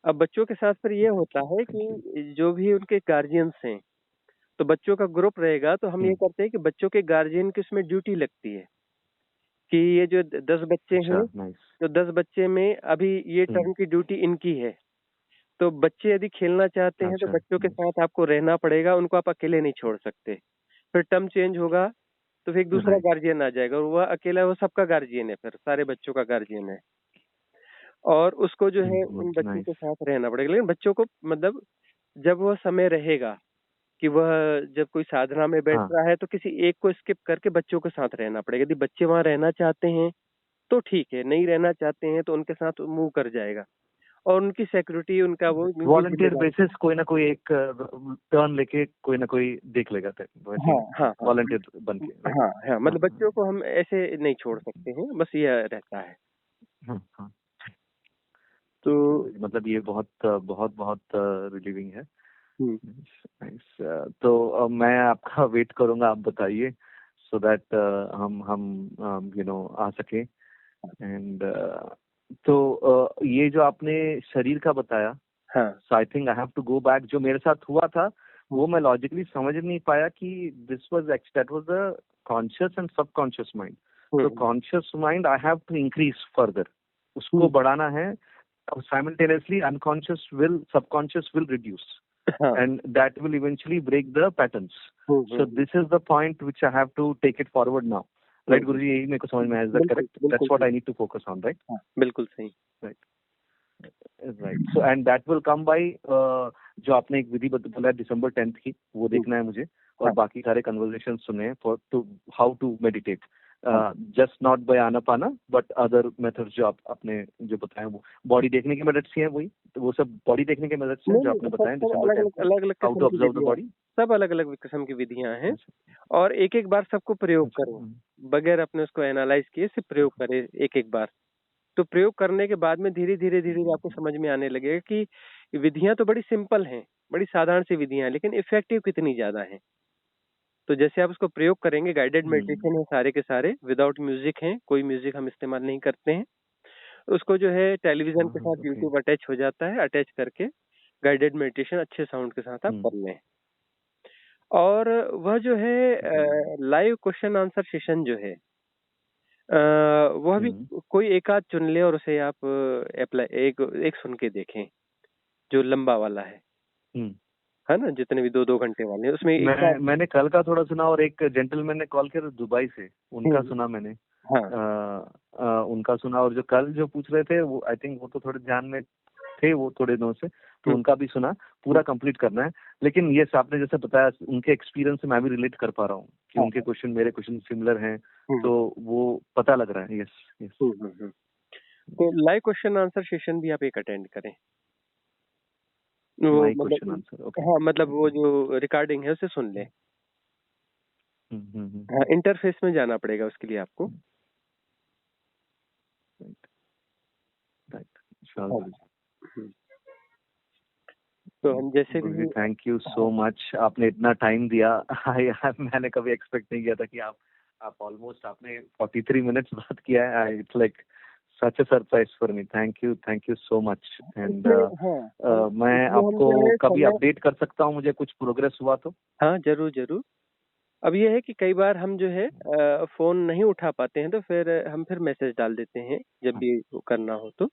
अब बच्चों के साथ फिर ये होता है थैंक यू। कि जो भी उनके गार्डियंस हैं, तो बच्चों का ग्रुप रहेगा तो हम ये हम्म, करते हैं कि बच्चों के गार्डियन की उसमें ड्यूटी लगती है, कि ये जो 10 बच्चे अच्छा, हैं, नाइस। तो 10 बच्चे में अभी ये हम्म, टर्न की ड्यूटी इनकी है। तो बच्चे यदि खेलना चाहते हैं तो अच्छा, बच्चों के नाइस, साथ आपको रहना पड़ेगा, उनको आप अकेले नहीं छोड़ सकते। फिर टर्म चेंज होगा, तो फिर एक दूसरा राइट। गार्डियन आ जाएगा और वह अकेला वो सबका गार्डियन है फिर, सारे बच्चों का गार्डियन है। और उसको जो है उन बच्चों के नाइस। साथ रहना पड़ेगा। लेकिन बच्चों को मतलब जब वह समय रहेगा कि वह जब कोई साधना में बैठ हाँ, रहा है तो किसी एक को स्किप करके बच्चों के साथ रहना पड़ेगा। यदि बच्चे वहाँ रहना चाहते हैं, तो ठीक है, नहीं रहना चाहते हैं तो उनके साथ मूव कर जाएगा और उनकी सिक्योरिटी उनका वो उनकी वॉलंटियर ज़िम्मेदारी बेसिस कोई ना कोई एक टर्न लेके कोई ना कोई देख लेगा, वैसे हाँ, ना, हाँ, हाँ। वॉलंटियर बन के, राइट। हाँ, हाँ, हाँ, मतलब बच्चों को हम ऐसे नहीं छोड़ सकते हैं, बस यह रहता है। हाँ, हाँ। तो ठीक है, मतलब ये बहुत बहुत बहुत रिलीविंग है। हुँ, नाइस। तो मैं आपका वेट करूंगा, आप बताइए, सो दैट हम आ सके। एंड तो ये जो आपने शरीर का बताया, हाँ, so I think I have to go back. जो मेरे साथ हुआ था हुँ, वो मैं लॉजिकली समझ नहीं पाया कि this was that was the conscious and subconscious mind. Hmm, तो hmm, conscious mind I have to increase further, उसको हुँ, बढ़ाना है। Simultaneously unconscious will, subconscious will reduce हाँ, and that will eventually break the patterns. Hmm, So hmm, this is the point which I have to take it forward now. Hmm, Right, Guruji, यही मेरे को समझ में आया. Is that बिल्कुल, correct? बिल्कुल That's what सही। I need to focus on, right? हाँ, बिल्कुल सही। Right. Right. So and that will come by जो आपने एक विधि बोला दिसंबर 10th की, वो हुँ, देखना है मुझे, और हाँ, बाकी सारे कन्वर्सेशन सुने हैं for to how to meditate, हाँ, just not by Anapana but other methods जो आपने जो बताए, वो बॉडी देखने की मदद से है, वही तो वो सब बॉडी देखने की मदद से हैं नहीं, जो नहीं, आपने सब बताया सब दिसंबर 10th अलग-अलग में, अलग-अलग हाउ किस्म टू की ऑब्जर्व द विधियाँ हैं, बॉडी। सब अलग-अलग किस्म की विधियाँ हैं अच्छा, और एक-एक बार सबको प्रयोग अच्छा, करें, बगैर अपने उसको एनालाइज़ किए सिर्फ प्रयोग करें एक-एक बार। तो प्रयोग करने के बाद में धीरे-धीरे, धीरे-धीरे आपको समझ में आने लगेगा कि विधियाँ तो बड़ी सिंपल हैं, बड़ी साधारण सी विधियाँ हैं, लेकिन इफ़ेक्टिव कितनी ज़्यादा हैं। तो जैसे आप उसको प्रयोग करेंगे गाइडेड हम्म, मेडिटेशन है सारे के सारे, विदाउट म्यूज़िक हैं, कोई म्यूज़िक हम इस्तेमाल नहीं करते हैं। उसको जो है टेलीविजन के साथ ओके। यूट्यूब अटैच हो जाता है, अटैच करके गाइडेड मेडिटेशन अच्छे साउंड के साथ आप कर लें। और वह जो है लाइव क्वेश्चन आंसर सेशन जो है वह भी कोई एक आध चुन ले और उसे आप अप्लाई एक एक सुन के देखें, जो लंबा वाला है ना, जितने भी 2-2 घंटे वाले हैं उसमें एक आध। मैंने कल का थोड़ा सुना और एक जेंटलमैन ने कॉल किया दुबई से, उनका सुना मैंने। हाँ उनका सुना, और जो कल जो पूछ रहे थे वो आई थिंक वो तो थोड़े ध्यान में थे वो थोड़े दिनों से, तो उनका भी सुना। पूरा कंप्लीट करना है, लेकिन ये आपने जैसे बताया उनके एक्सपीरियंस से मैं भी रिलेट कर पा रहा हूँ कि उनके क्वेश्चन मेरे क्वेश्चन सिमिलर हैं, तो वो पता लग रहा है। Yes yes. तो लाइव क्वेश्चन आंसर सेशन भी आप एक अटेंड करें। वो लाइव मतलब क्वेश्चन आंसर, ओके। हाँ, मतलब वो जो रिकॉर्डिंग है उसे सुन ले। हाँ, इंटरफेस में जाना पड़ेगा उसके लिए आपको। तो हम जैसे भी थैंक यू सो मच, आपने इतना टाइम दिया। मैंने कभी एक्सपेक्ट नहीं किया था कि आप ऑलमोस्ट आपने 43 मिनट्स बात किया है। It's like such a surprise for me. Thank you so much. And मैं आपको कभी अपडेट कर सकता हूँ, मुझे कुछ प्रोग्रेस हुआ तो? हाँ, जरूर जरूर। अब ये है कि कई बार हम जो है फोन नहीं उठा पाते हैं, तो फिर हम मैसेज डाल देते हैं जब भी करना हो तो।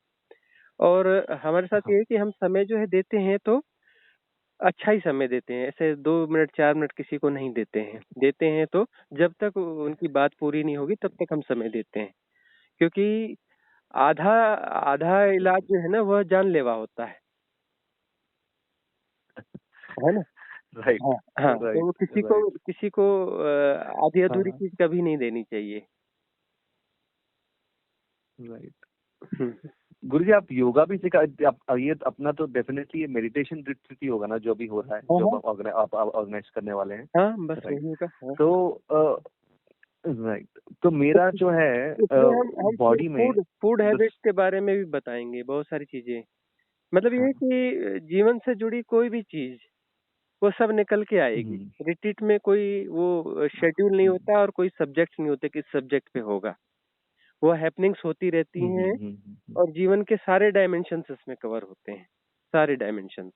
और हमारे साथ ये है कि हम समय जो है देते हैं तो अच्छा ही समय देते हैं, ऐसे 2 मिनट 4 मिनट किसी को नहीं देते हैं। देते हैं तो जब तक उनकी बात पूरी नहीं होगी तब तक हम समय देते हैं, क्योंकि आधा आधा इलाज जो है ना वह जानलेवा होता है ना। राइट हाँ, तो किसी को आधी अधूरी चीज कभी नहीं देनी चाहिए। राइट। गुरुजी, आप योगा भी सिखा, आप ये अपना तो डेफिनेटली मेडिटेशन रिट्रीट ही होगा ना जो भी हो रहा है, जो आप ऑर्गेनाइज करने वाले हैं? हाँ, बस वही होगा। तो राइट, तो मेरा जो है बॉडी में फूड हैबिट्स के बारे में भी बताएंगे, बहुत सारी चीजें। मतलब ये है कि जीवन से जुड़ी कोई भी चीज वो सब निकल के आएगी। रिट्रीट में कोई वो शेड्यूल नहीं होता और कोई सब्जेक्ट नहीं होते कि सब्जेक्ट पे होगा। वो हैपनिंग्स होती रहती हैं और जीवन के सारे डायमेंशंस इसमें कवर होते हैं, सारे डायमेंशंस।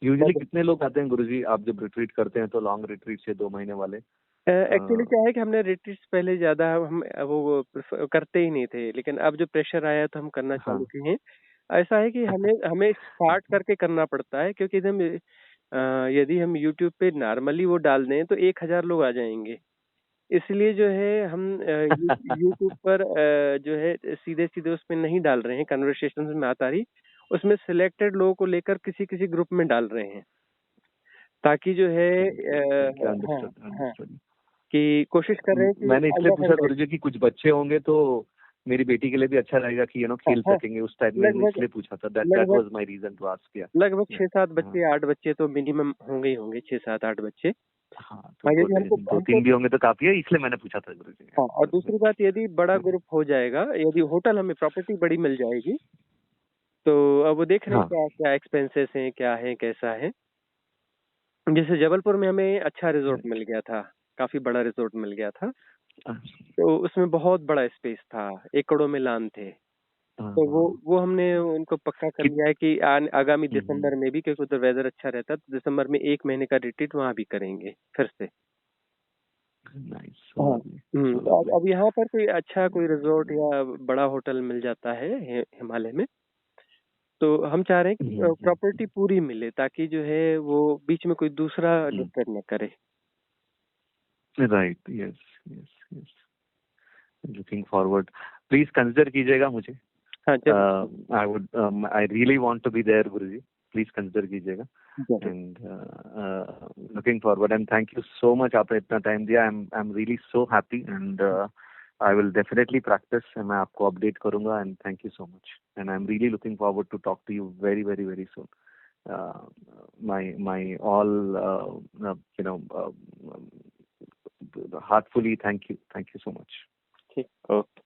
यूजुअली कितने लोग आते हैं गुरुजी, आप जब रिट्रीट करते हैं तो, लॉन्ग रिट्रीट से 2 महीने वाले? एक्चुअली क्या है कि हमने रिट्रीट्स पहले ज्यादा हम वो करते ही नहीं थे, लेकिन अब जो प्रेशर आया तो हम करना चालू किए हैं। ऐसा है कि हमें हमें स्टार्ट करके करना पड़ता है, क्योंकि यदि हम यूट्यूब पे नॉर्मली वो डाल दें तो 1000 लोग आ जाएंगे। इसलिए जो है हम यूट्यूब पर जो है सीधे सीधे उसमें नहीं डाल रहे हैं, कन्वर्सेशन में आता रही उसमें सिलेक्टेड लोगों को लेकर किसी किसी ग्रुप में डाल रहे हैं, ताकि जो है कि कोशिश कर रहे हैं कि मैंने इसलिए पूछा गुरुजी कि कुछ बच्चे होंगे तो मेरी बेटी के लिए भी अच्छा रहेगा कि खेल सकेंगे उस टाइप में, इसलिए पूछा था। That was my reason to ask. या लगभग 6-7 बच्चे 8 बच्चे तो मिनिमम होंगे ही होंगे, 6-7-8 बच्चे। तो 2-3 भी होंगे तो काफी है, इसलिए मैंने पूछा था गुरुजी। हाँ, और दूसरी बात, यदि बड़ा ग्रुप हो जाएगा, यदि होटल हमें प्रॉपर्टी बड़ी मिल जाएगी, तो अब वो देख रहे हैं क्या क्या एक्सपेंसेस हैं, क्या है कैसा है। जैसे जबलपुर में हमें अच्छा रिजॉर्ट मिल गया था, काफी बड़ा रिजॉर्ट मिल गया था, तो उसमें बहुत बड़ा स्पेस था, एकड़ों में लान थे। तो वो हमने उनको पक्का कर लिया है कि आगामी दिसंबर में भी, क्योंकि उधर वेदर अच्छा रहता है, तो दिसंबर में 1 महीने का रिट्रीट वहाँ भी करेंगे फिर से। अब यहाँ पर कोई अच्छा कोई रिजॉर्ट या बड़ा होटल मिल जाता है हिमालय में, तो हम चाह रहे हैं कि प्रॉपर्टी पूरी मिले, ताकि जो है वो बीच में कोई दूसरा डिस्टर्ब न करे। Right, yes yes yes, looking forward. Please consider कीजिएगा मुझे। I really want to be there Guruji, please consider कीजिएगा। And looking forward, and thank you so much, आपने इतना टाइम दिया। I am really so happy, and I will definitely practise, मैं आपको update करूंगा। And thank you so much, and I am really looking forward to talk to you very very very soon. My all heartfully thank you so much. Okay.